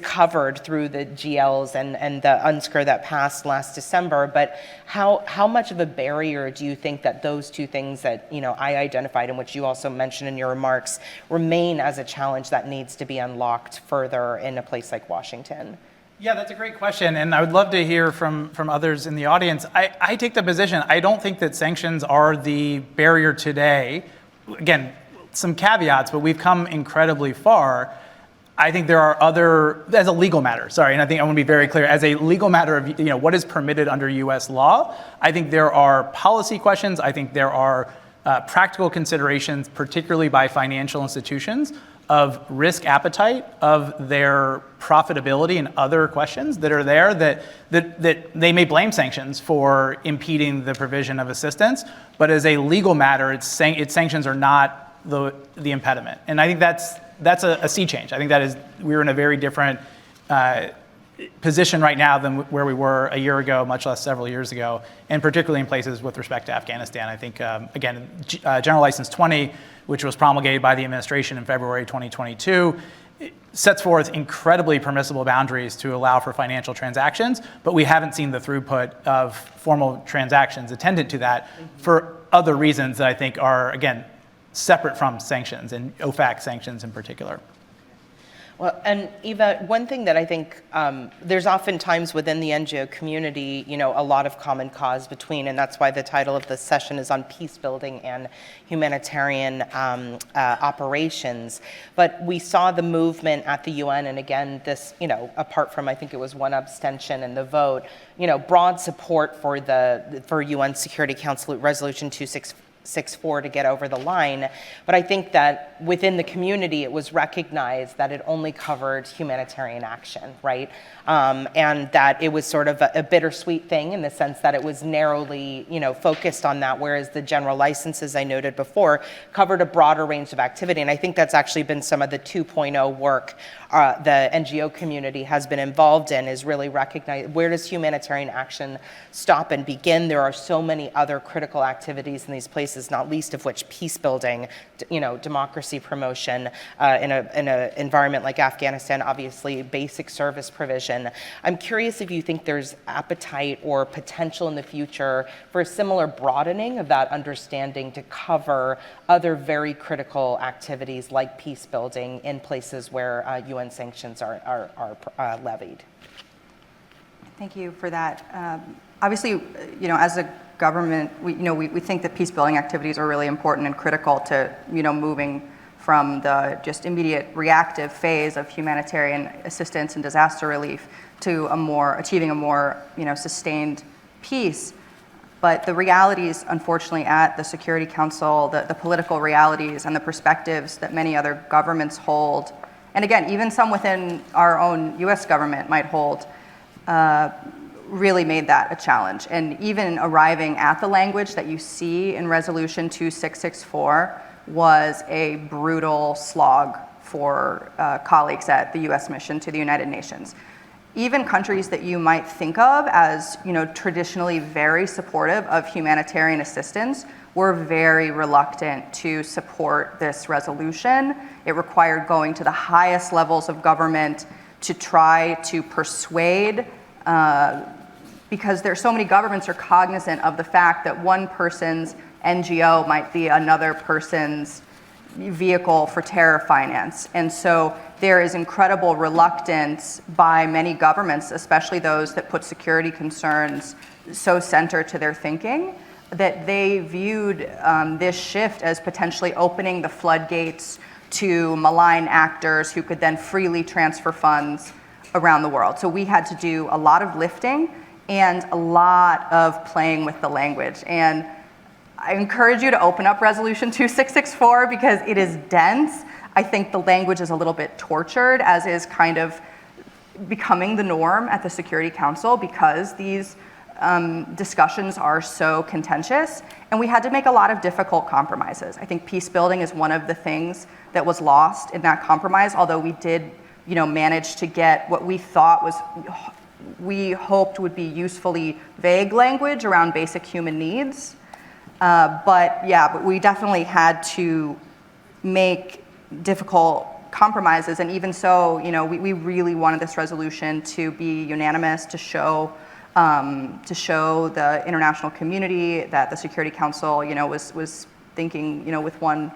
covered through the GLs and the UNSCR that passed last December, but how much of a barrier do you think that those two things that I identified, and which you also mentioned in your remarks, remain as a challenge that needs to be unlocked further in a place like Washington? Yeah, that's a great question, and I would love to hear from others in the audience. I take the position, I don't think that sanctions are the barrier today. Again, some caveats, but we've come incredibly far. I think there are as a legal matter, and I think I want to be very clear, as a legal matter of what is permitted under US law, I think there are policy questions, I think there are practical considerations, particularly by financial institutions, of risk appetite, of their profitability and other questions that are there that they may blame sanctions for impeding the provision of assistance, but as a legal matter, its sanctions are not the impediment. And I think that's a sea change. I think we're in a very different position right now than where we were a year ago, much less several years ago, and particularly in places with respect to Afghanistan. I think, again, General License 20, which was promulgated by the administration in February 2022, sets forth incredibly permissible boundaries to allow for financial transactions, but we haven't seen the throughput of formal transactions attendant to that for other reasons that I think are, again, separate from sanctions, and OFAC sanctions in particular. Well, and Eva, one thing that I think there's often times within the NGO community, a lot of common cause between, and that's why the title of this session is on peace building and humanitarian operations. But we saw the movement at the UN, and again, this, apart from I think it was one abstention in the vote, broad support for UN Security Council Resolution 2664 to get over the line. But I think that within the community, it was recognized that it only covered humanitarian action, right? And that it was sort of a bittersweet thing in the sense that it was narrowly, focused on that, whereas the general licenses I noted before covered a broader range of activity. And I think that's actually been some of the 2.0 work the NGO community has been involved in, is really recognize where does humanitarian action stop and begin. There are so many other critical activities in these places, not least of which peace building, democracy promotion, in an environment like Afghanistan, obviously basic service provision. I'm curious if you think there's appetite or potential in the future for a similar broadening of that understanding to cover other very critical activities like peace building in places where UN sanctions are levied. Thank you for that. Obviously, as a government, we think that peace building activities are really important and critical to, moving from the just immediate reactive phase of humanitarian assistance and disaster relief to achieving a more, sustained peace. But the realities, unfortunately, at the Security Council, the political realities and the perspectives that many other governments hold, and again, even some within our own US government might hold, really made that a challenge. And even arriving at the language that you see in Resolution 2664 was a brutal slog for colleagues at the US mission to the United Nations. Even countries that you might think of as, traditionally very supportive of humanitarian assistance were very reluctant to support this resolution. It required going to the highest levels of government to try to persuade, because so many governments are cognizant of the fact that one person's NGO might be another person's vehicle for terror finance. And so there is incredible reluctance by many governments, especially those that put security concerns so center to their thinking, that they viewed this shift as potentially opening the floodgates to malign actors who could then freely transfer funds around the world. So we had to do a lot of lifting and a lot of playing with the language. And I encourage you to open up Resolution 2664 because it is dense. I think the language is a little bit tortured, as is kind of becoming the norm at the Security Council because these discussions are so contentious. And we had to make a lot of difficult compromises. I think peace building is one of the things that was lost in that compromise, although we did manage to get what we thought we hoped would be usefully vague language around basic human needs. But we definitely had to make difficult compromises. And even so, we really wanted this resolution to be unanimous, to show the international community that the Security Council, was thinking, with one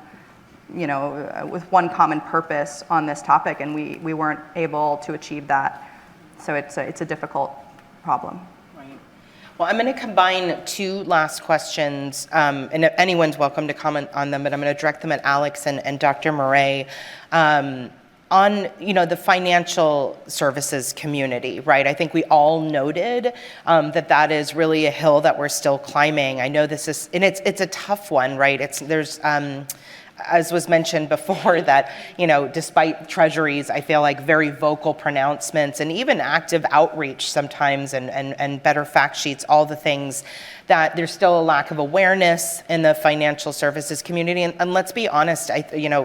common purpose on this topic, and we weren't able to achieve that. So it's a difficult problem. Well, I'm going to combine two last questions, and anyone's welcome to comment on them, but I'm going to direct them at Alex and Dr. Murray. On the financial services community, right? I think we all noted that is really a hill that we're still climbing. I know this is, and it's a tough one, right? There's as was mentioned before, that despite treasuries, I feel like very vocal pronouncements and even active outreach sometimes, and better fact sheets, all the things, that there's still a lack of awareness in the financial services community. And let's be honest,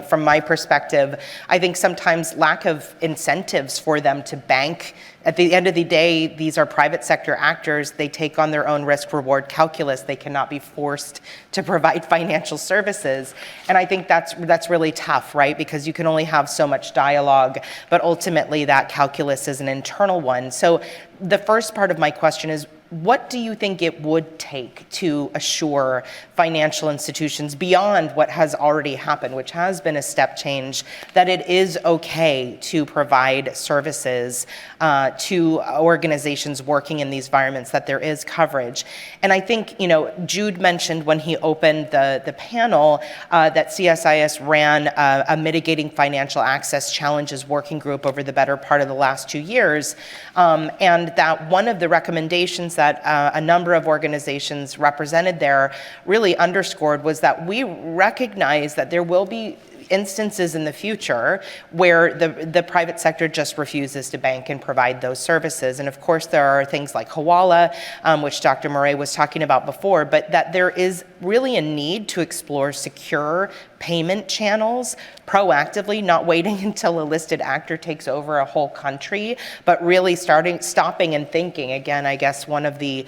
from my perspective, I think sometimes lack of incentives for them to bank. At the end of the day, these are private sector actors. They take on their own risk-reward calculus. They cannot be forced to provide financial services. And I think that's really tough, right? Because you can only have so much dialogue, but ultimately that calculus is an internal one. So the first part of my question is, what do you think it would take to assure financial institutions, beyond what has already happened, which has been a step change, that it is okay to provide services to organizations working in these environments, that there is coverage? And I think, Jude mentioned when he opened the panel that CSIS ran a mitigating financial access challenges working group over the better part of the last 2 years, and that one of the recommendations that a number of organizations represented there really underscored was that we recognize that there will be instances in the future where the private sector just refuses to bank and provide those services. And of course, there are things like Hawala, which Dr. Murray was talking about before, but that there is really a need to explore secure payment channels proactively, not waiting until a listed actor takes over a whole country, but really stopping and thinking. Again, I guess one of the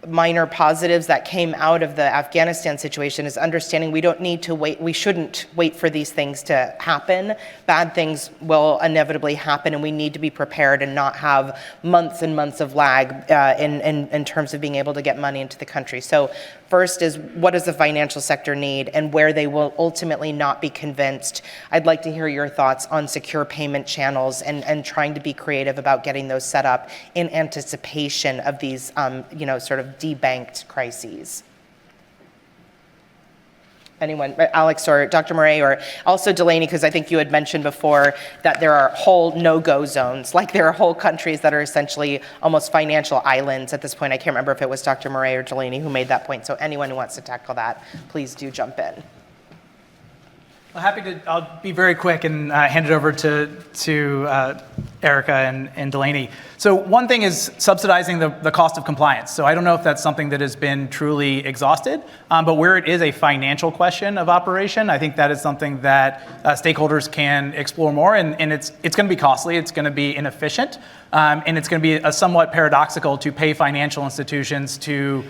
minor positives that came out of the Afghanistan situation is understanding we don't need to wait, we shouldn't wait for these things to happen. Bad things will inevitably happen, and we need to be prepared and not have months and months of lag in terms of being able to get money into the country. So first is, what does the financial sector need, and where they will ultimately not be convinced? I'd like to hear your thoughts on secure payment channels and trying to be creative about getting those set up in anticipation of these sort of debanked crises. Anyone, Alex or Dr. Murray, or also Delaney, because I think you had mentioned before that there are whole no-go zones, like there are whole countries that are essentially almost financial islands at this point. I can't remember if it was Dr. Murray or Delaney who made that point, so anyone who wants to tackle that, please do jump in. Well, happy to. I'll be very quick and hand it over to Erica and Delaney. So one thing is subsidizing the cost of compliance. So I don't know if that's something that has been truly exhausted, but where it is a financial question of operation, I think that is something that stakeholders can explore more, and it's going to be costly, it's going to be inefficient, and it's going to be somewhat paradoxical to pay financial institutions to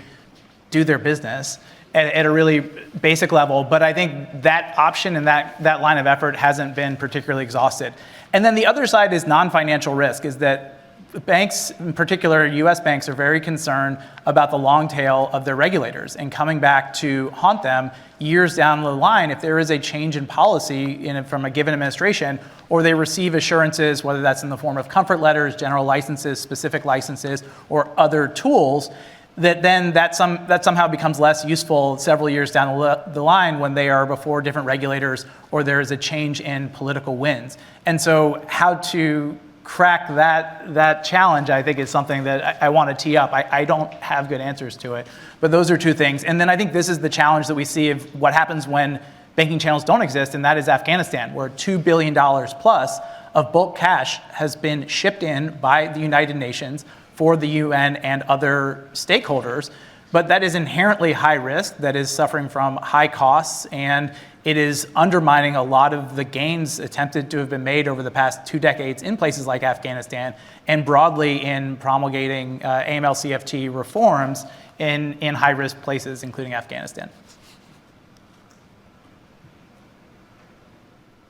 do their business at a really basic level. But I think that option and that line of effort hasn't been particularly exhausted. And then the other side is non-financial risk, is that banks, in particular US banks, are very concerned about the long tail of their regulators and coming back to haunt them years down the line if there is a change in policy from a given administration, or they receive assurances, whether that's in the form of comfort letters, general licenses, specific licenses, or other tools, that somehow becomes less useful several years down the line when they are before different regulators or there is a change in political winds. And so how to crack that challenge, I think, is something that I want to tee up. I don't have good answers to it, but those are two things. And then I think this is the challenge that we see of what happens when banking channels don't exist, and that is Afghanistan, where $2 billion plus of bulk cash has been shipped in by the United Nations for the UN and other stakeholders, but that is inherently high risk, that is suffering from high costs, and it is undermining a lot of the gains attempted to have been made over the past 2 decades in places like Afghanistan and broadly in promulgating AML-CFT reforms in high-risk places, including Afghanistan.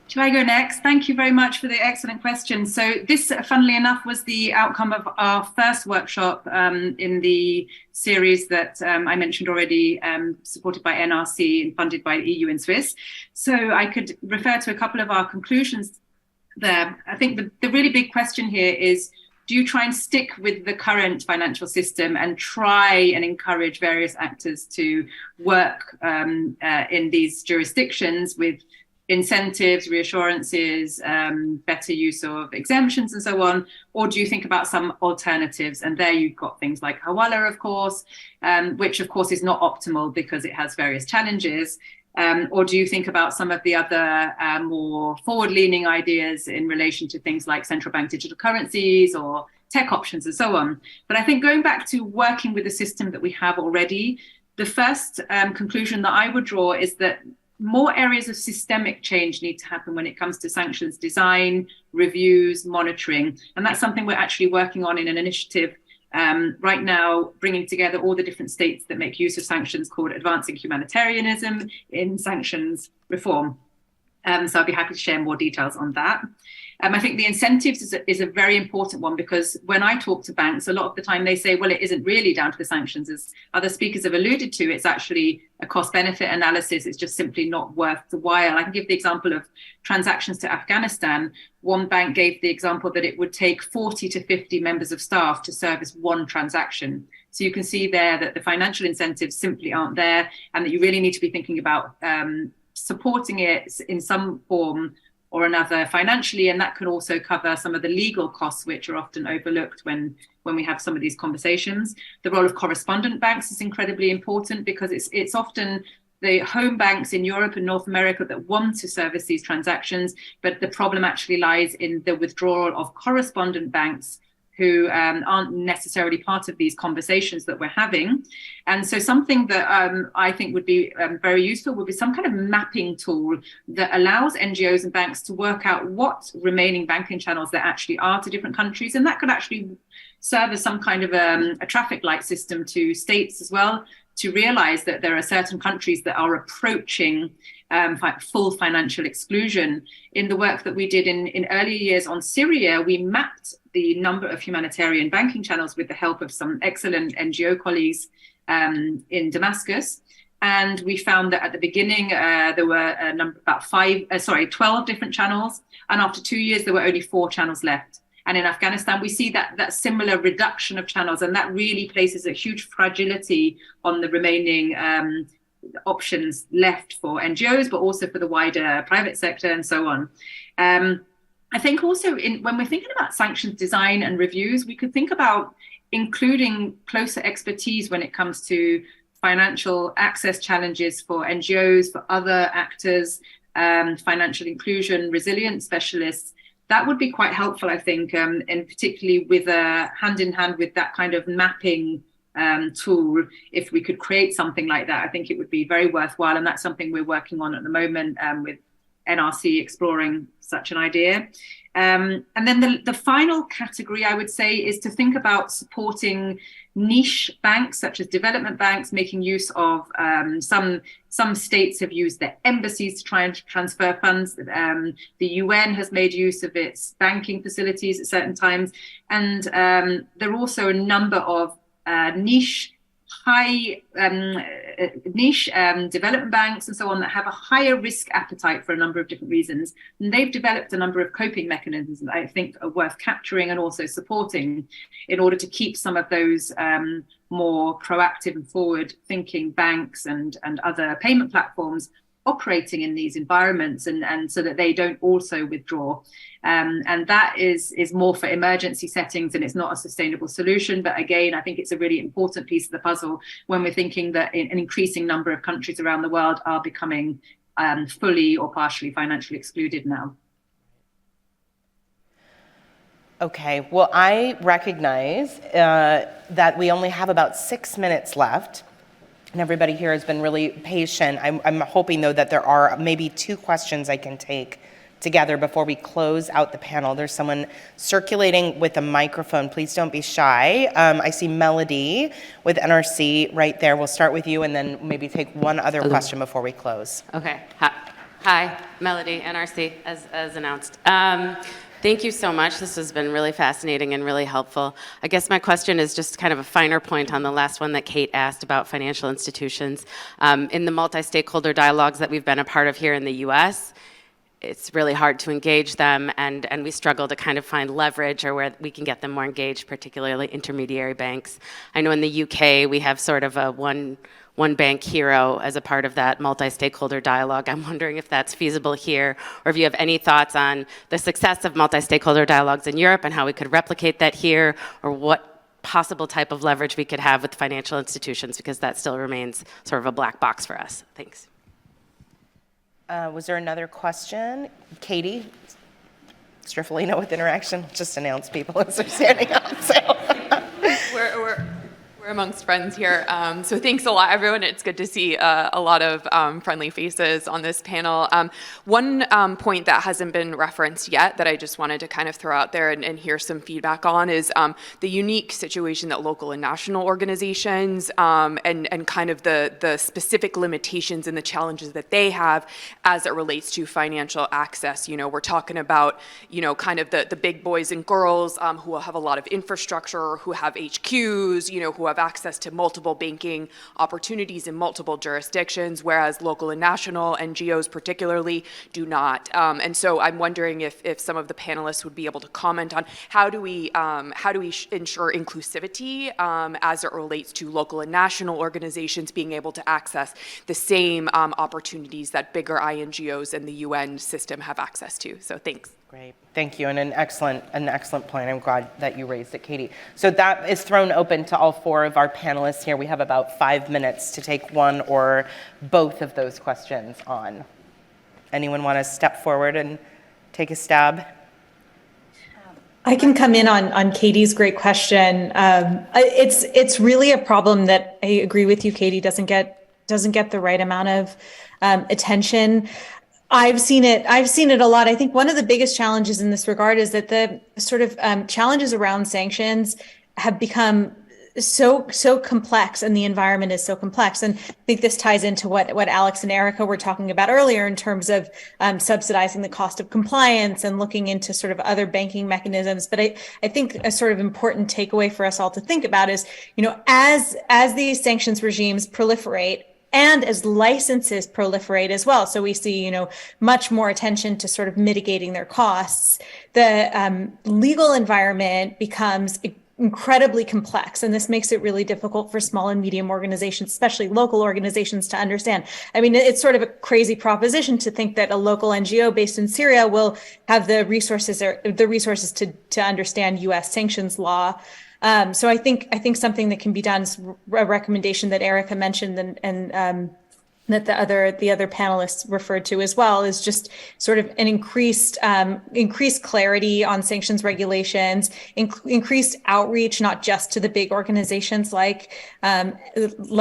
Shall I go next? Thank you very much for the excellent question. So this, funnily enough, was the outcome of our first workshop in the series that I mentioned already, supported by NRC and funded by the EU and Swiss. So I could refer to a couple of our conclusions there. I think the really big question here is, do you try and stick with the current financial system and try and encourage various actors to work in these jurisdictions with incentives, reassurances, better use of exemptions and so on? Or do you think about some alternatives? And there you've got things like Hawala, of course, which of course is not optimal because it has various challenges. Or do you think about some of the other more forward-leaning ideas in relation to things like central bank digital currencies or tech options and so on? But I think going back to working with the system that we have already, the first conclusion that I would draw is that more areas of systemic change need to happen when it comes to sanctions design, reviews, monitoring. And that's something we're actually working on in an initiative right now, bringing together all the different states that make use of sanctions, called Advancing Humanitarianism in Sanctions Reform. So I'll be happy to share more details on that. I think the incentives is a very important one, because when I talk to banks, a lot of the time they say, well, it isn't really down to the sanctions. As other speakers have alluded to, it's actually a cost-benefit analysis. It's just simply not worth the while. I can give the example of transactions to Afghanistan. One bank gave the example that it would take 40 to 50 members of staff to service one transaction. So you can see there that the financial incentives simply aren't there, and that you really need to be thinking about supporting it in some form or another financially, and that can also cover some of the legal costs, which are often overlooked when we have some of these conversations. The role of correspondent banks is incredibly important, because it's often the home banks in Europe and North America that want to service these transactions, but the problem actually lies in the withdrawal of correspondent banks who aren't necessarily part of these conversations that we're having. And so something that I think would be very useful would be some kind of mapping tool that allows NGOs and banks to work out what remaining banking channels there actually are to different countries. And that could actually serve as some kind of a traffic light system to states as well, to realize that there are certain countries that are approaching full financial exclusion. In the work that we did in earlier years on Syria, we mapped the number of humanitarian banking channels with the help of some excellent NGO colleagues in Damascus. And we found that at the beginning, there were about 12 different channels. And after 2 years, there were only 4 channels left. And in Afghanistan, we see that similar reduction of channels, and that really places a huge fragility on the remaining options left for NGOs, but also for the wider private sector and so on. I think also when we're thinking about sanctions design and reviews, we could think about including closer expertise when it comes to financial access challenges for NGOs, for other actors, financial inclusion, resilience specialists. That would be quite helpful, I think, and particularly with hand in hand with that kind of mapping tool. If we could create something like that, I think it would be very worthwhile. And that's something we're working on at the moment with NRC exploring such an idea. And then the final category, I would say, is to think about supporting niche banks, such as development banks, making use of some states have used their embassies to try and transfer funds. The UN has made use of its banking facilities at certain times. And there are also a number of niche development banks and so on that have a higher risk appetite for a number of different reasons. And they've developed a number of coping mechanisms that I think are worth capturing and also supporting in order to keep some of those more proactive and forward-thinking banks and other payment platforms operating in these environments, and so that they don't also withdraw. And that is more for emergency settings, and it's not a sustainable solution. But again, I think it's a really important piece of the puzzle when we're thinking that an increasing number of countries around the world are becoming fully or partially financially excluded now. Okay, well, I recognize that we only have about 6 minutes left. And everybody here has been really patient. I'm hoping, though, that there are maybe 2 questions I can take together before we close out the panel. There's someone circulating with a microphone. Please don't be shy. I see Melody with NRC right there. We'll start with you and then maybe take one other question before we close. Okay. Hi, Melody, NRC, as announced. Thank you so much. This has been really fascinating and really helpful. I guess my question is just kind of a finer point on the last one that Kate asked about financial institutions. In the multi-stakeholder dialogues that we've been a part of here in the US, it's really hard to engage them, and we struggle to kind of find leverage or where we can get them more engaged, particularly intermediary banks. I know in the UK we have sort of a one bank hero as a part of that multi-stakeholder dialogue. I'm wondering if that's feasible here, or if you have any thoughts on the success of multi-stakeholder dialogues in Europe and how we could replicate that here, or what possible type of leverage we could have with financial institutions, because that still remains sort of a black box for us. Thanks. Was there another question? Katie? Striffolino with Interaction. Just announce people as they're standing up. So. We're amongst friends here. So thanks a lot, everyone. It's good to see a lot of friendly faces on this panel. One point that hasn't been referenced yet that I just wanted to kind of throw out there and hear some feedback on is the unique situation that local and national organizations and kind of the specific limitations and the challenges that they have as it relates to financial access. You know, we're talking about, you know, kind of the big boys and girls who have a lot of infrastructure, who have HQs, you know, who have access to multiple banking opportunities in multiple jurisdictions, whereas local and national NGOs particularly do not. And so I'm wondering if some of the panelists would be able to comment on how do we ensure inclusivity as it relates to local and national organizations being able to access the same opportunities that bigger INGOs and the UN system have access to. So thanks. Great, thank you, and an excellent point. I'm glad that you raised it, Katie. So that is thrown open to all 4 of our panelists here. We have about 5 minutes to take one or both of those questions on. Anyone want to step forward and take a stab? I can come in on Katie's great question. It's really a problem that I agree with you, Katie, doesn't get the right amount of attention. I've seen it a lot. I think one of the biggest challenges in this regard is that the sort of challenges around sanctions have become so complex, and the environment is so complex. And I think this ties into what Alex and Erica were talking about earlier in terms of subsidizing the cost of compliance and looking into sort of other banking mechanisms. But I think a sort of important takeaway for us all to think about is, you know, as these sanctions regimes proliferate, and as licenses proliferate as well. So we see, you know, much more attention to sort of mitigating their costs. The legal environment becomes incredibly complex, and this makes it really difficult for small and medium organizations, especially local organizations, to understand. I mean, it's sort of a crazy proposition to think that a local NGO based in Syria will have the resources to understand U.S. sanctions law. So I think something that can be done is a recommendation that Erica mentioned and that the other panelists referred to as well is just sort of an increased clarity on sanctions regulations, increased outreach, not just to the big organizations like many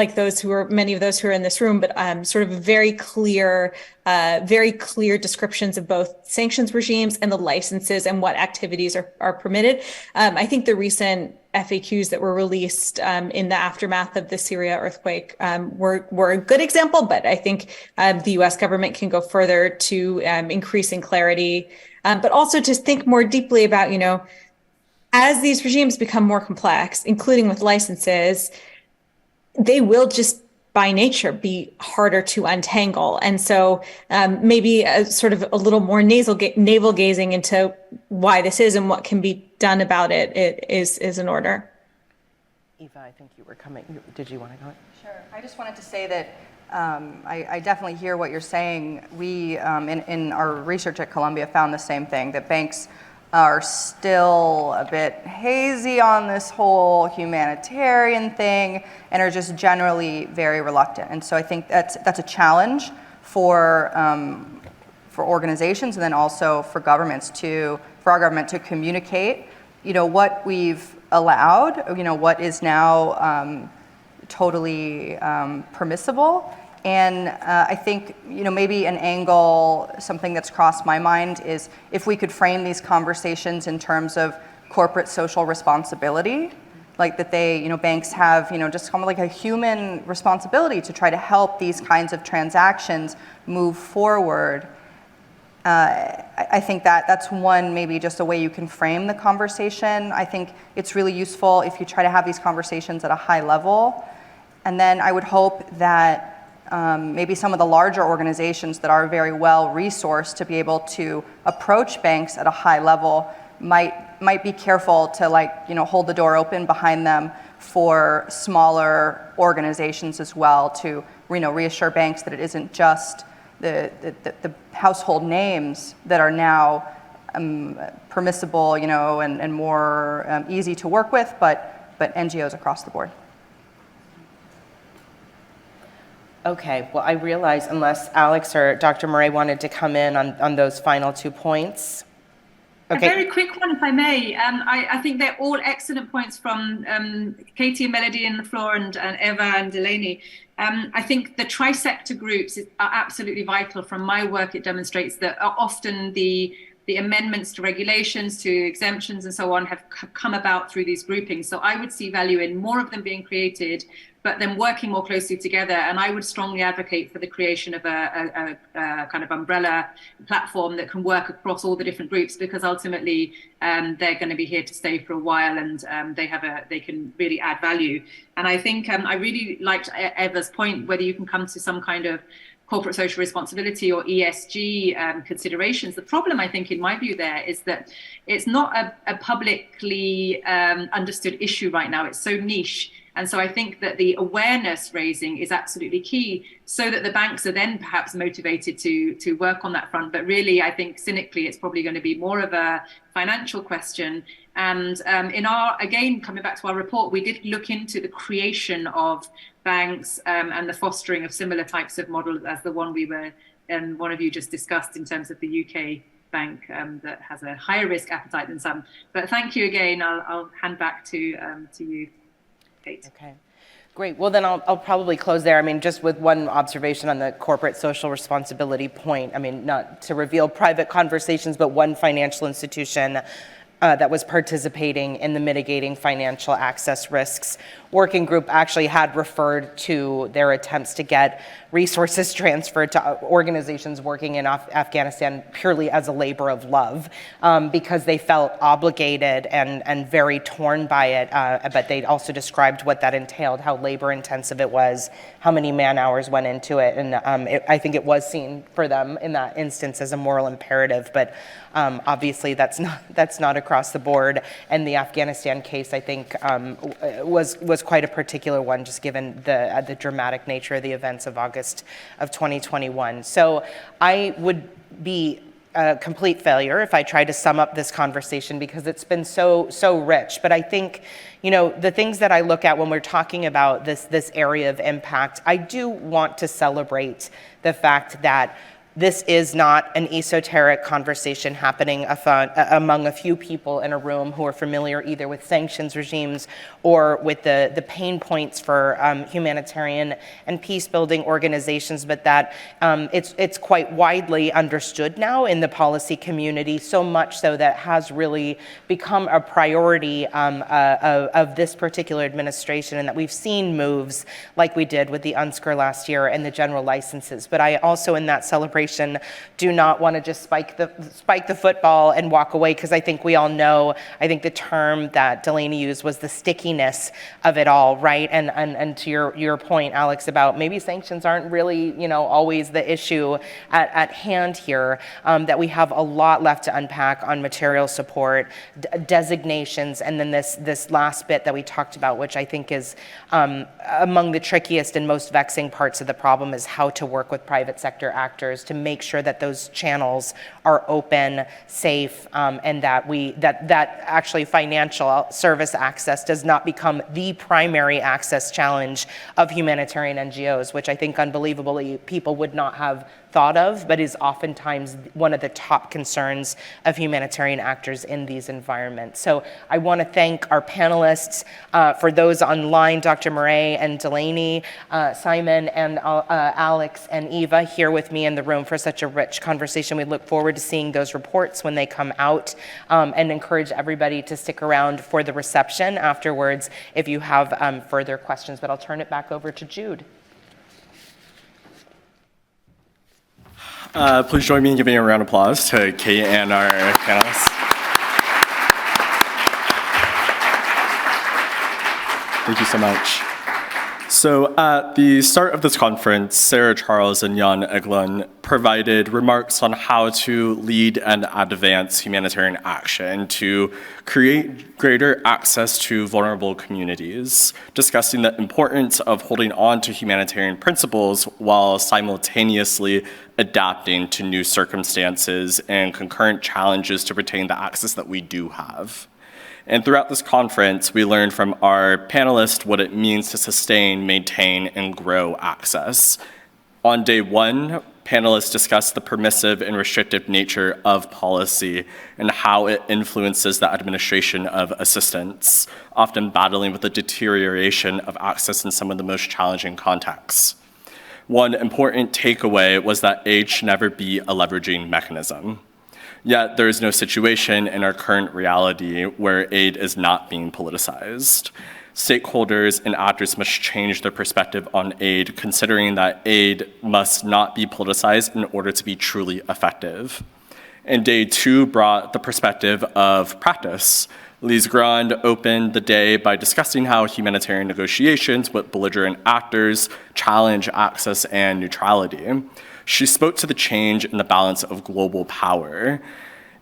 of those who are in this room, but sort of very clear descriptions of both sanctions regimes and the licenses and what activities are permitted. I think the recent FAQs that were released in the aftermath of the Syria earthquake were a good example, but I think the US government can go further to increasing clarity, but also to think more deeply about, as these regimes become more complex, including with licenses, they will just by nature be harder to untangle. And so maybe sort of a little more navel gazing into why this is and what can be done about it is in order. Eva, I think you were coming. Did you want to go? Sure. I just wanted to say that I definitely hear what you're saying. We, in our research at Columbia, found the same thing, that banks are still a bit hazy on this whole humanitarian thing and are just generally very reluctant. And so I think that's a challenge for organizations and then also for our government to communicate, what we've allowed, what is now totally permissible. And I think, maybe an angle, something that's crossed my mind is if we could frame these conversations in terms of corporate social responsibility, like that banks have, just kind of like a human responsibility to try to help these kinds of transactions move forward. I think that's one, maybe just a way you can frame the conversation. I think it's really useful if you try to have these conversations at a high level. And then I would hope that maybe some of the larger organizations that are very well resourced to be able to approach banks at a high level might be careful to hold the door open behind them for smaller organizations as well, to reassure banks that it isn't just the household names that are now permissible, and more easy to work with, but NGOs across the board. Okay, well, I realize unless Alex or Dr. Murray wanted to come in on those final 2 points. Okay. A very quick one, if I may. I think they're all excellent points from Katie and Melody on the floor and Eva and Delaney. I think the tri-sector groups are absolutely vital. From my work, it demonstrates that often the amendments to regulations, to exemptions and so on have come about through these groupings. So I would see value in more of them being created, but then working more closely together. And I would strongly advocate for the creation of a kind of umbrella platform that can work across all the different groups, because ultimately they're going to be here to stay for a while, and they can really add value. And I think I really liked Eva's point, whether you can come to some kind of corporate social responsibility or ESG considerations. The problem, I think, in my view there is that it's not a publicly understood issue right now. It's so niche. And so I think that the awareness raising is absolutely key, so that the banks are then perhaps motivated to work on that front. But really, I think cynically, it's probably going to be more of a financial question. And again, coming back to our report, we did look into the creation of banks and the fostering of similar types of models as the one one of you just discussed in terms of the UK bank that has a higher risk appetite than some. But thank you again. I'll hand back to you, Kate. Okay, great. Well, then I'll probably close there. I mean, just with one observation on the corporate social responsibility point. I mean, not to reveal private conversations, but one financial institution that was participating in the mitigating financial access risks working group actually had referred to their attempts to get resources transferred to organizations working in Afghanistan purely as a labor of love, because they felt obligated and very torn by it. But they also described what that entailed, how labor intensive it was, how many man hours went into it. And I think it was seen for them in that instance as a moral imperative. But obviously that's not across the board. And the Afghanistan case, I think, was quite a particular one, just given the dramatic nature of the events of August of 2021. So I would be a complete failure if I try to sum up this conversation because it's been so rich. But I think, the things that I look at when we're talking about this area of impact, I do want to celebrate the fact that this is not an esoteric conversation happening among a few people in a room who are familiar either with sanctions regimes or with the pain points for humanitarian and peace-building organizations, but that it's quite widely understood now in the policy community, so much so that has really become a priority of this particular administration, and that we've seen moves like we did with the UNSCR last year and the general licenses. But I also, in that celebration, do not want to just spike the football and walk away, because I think we all know, I think the term that Delaney used was the stickiness of it all, right? And to your point, Alex, about maybe sanctions aren't really, always the issue at hand here, that we have a lot left to unpack on material support, designations, and then this last bit that we talked about, which I think is among the trickiest and most vexing parts of the problem, is how to work with private sector actors to make sure that those channels are open, safe, and that actually financial service access does not become the primary access challenge of humanitarian NGOs, which I think unbelievably people would not have thought of, but is oftentimes one of the top concerns of humanitarian actors in these environments. So I want to thank our panelists, for those online, Dr. Murray and Delaney, Simon and Alex and Eva here with me in the room for such a rich conversation. We look forward to seeing those reports when they come out, and encourage everybody to stick around for the reception afterwards if you have further questions, but I'll turn it back over to Jude. Please join me in giving a round of applause to Kate and our panelists. Thank you so much. So at the start of this conference, Sarah Charles and Jan Eglund provided remarks on how to lead and advance humanitarian action to create greater access to vulnerable communities, discussing the importance of holding on to humanitarian principles while simultaneously adapting to new circumstances and concurrent challenges to retain the access that we do have. And throughout this conference, we learned from our panelists what it means to sustain, maintain, and grow access. On day one, panelists discussed the permissive and restrictive nature of policy and how it influences the administration of assistance, often battling with the deterioration of access in some of the most challenging contexts. One important takeaway was that aid should never be a leveraging mechanism. Yet there is no situation in our current reality where aid is not being politicized. Stakeholders and actors must change their perspective on aid, considering that aid must not be politicized in order to be truly effective. And day two brought the perspective of practice. Lise Grand opened the day by discussing how humanitarian negotiations with belligerent actors challenge access and neutrality. She spoke to the change in the balance of global power,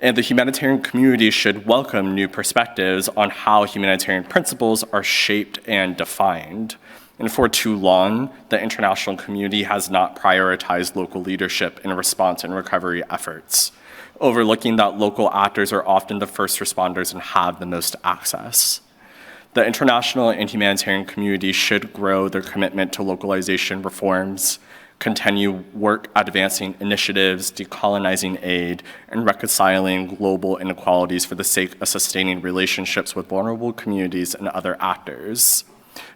and the humanitarian community should welcome new perspectives on how humanitarian principles are shaped and defined. And for too long, the international community has not prioritized local leadership in response and recovery efforts, overlooking that local actors are often the first responders and have the most access. The international and humanitarian community should grow their commitment to localization reforms, continue work advancing initiatives, decolonizing aid, and reconciling global inequalities for the sake of sustaining relationships with vulnerable communities and other actors,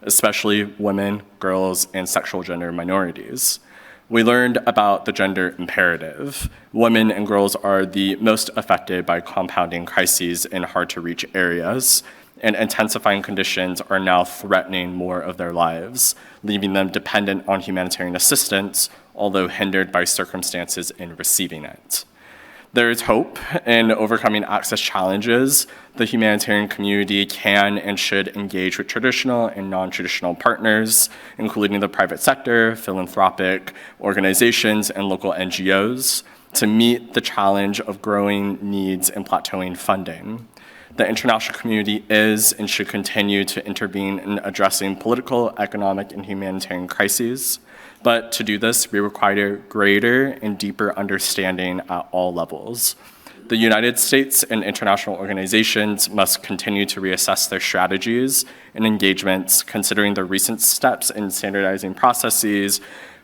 especially women, girls, and sexual gender minorities. We learned about the gender imperative. Women and girls are the most affected by compounding crises in hard-to-reach areas, and intensifying conditions are now threatening more of their lives, leaving them dependent on humanitarian assistance, although hindered by circumstances in receiving it. There is hope in overcoming access challenges. The humanitarian community can and should engage with traditional and non-traditional partners, including the private sector, philanthropic organizations, and local NGOs, to meet the challenge of growing needs and plateauing funding. The international community is and should continue to intervene in addressing political, economic, and humanitarian crises. But to do this, we require greater and deeper understanding at all levels. The United States and international organizations must continue to reassess their strategies and engagements, considering the recent steps in standardizing processes,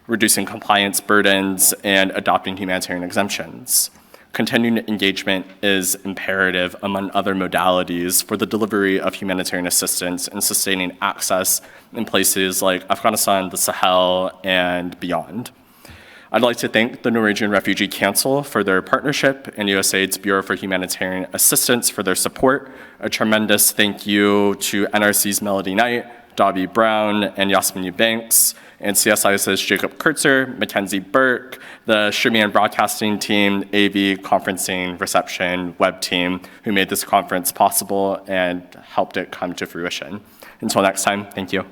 reducing compliance burdens, and adopting humanitarian exemptions. Continued engagement is imperative among other modalities for the delivery of humanitarian assistance and sustaining access in places like Afghanistan, the Sahel, and beyond. I'd like to thank the Norwegian Refugee Council for their partnership and USAID's Bureau for Humanitarian Assistance for their support. A tremendous thank you to NRC's Melody Knight, Dobby Brown, and Yasmin Eubanks, and CSIS's Jacob Kurtzer, Mackenzie Burke, the streaming and broadcasting team, AV, conferencing, reception, web team, who made this conference possible and helped it come to fruition. Until next time, thank you.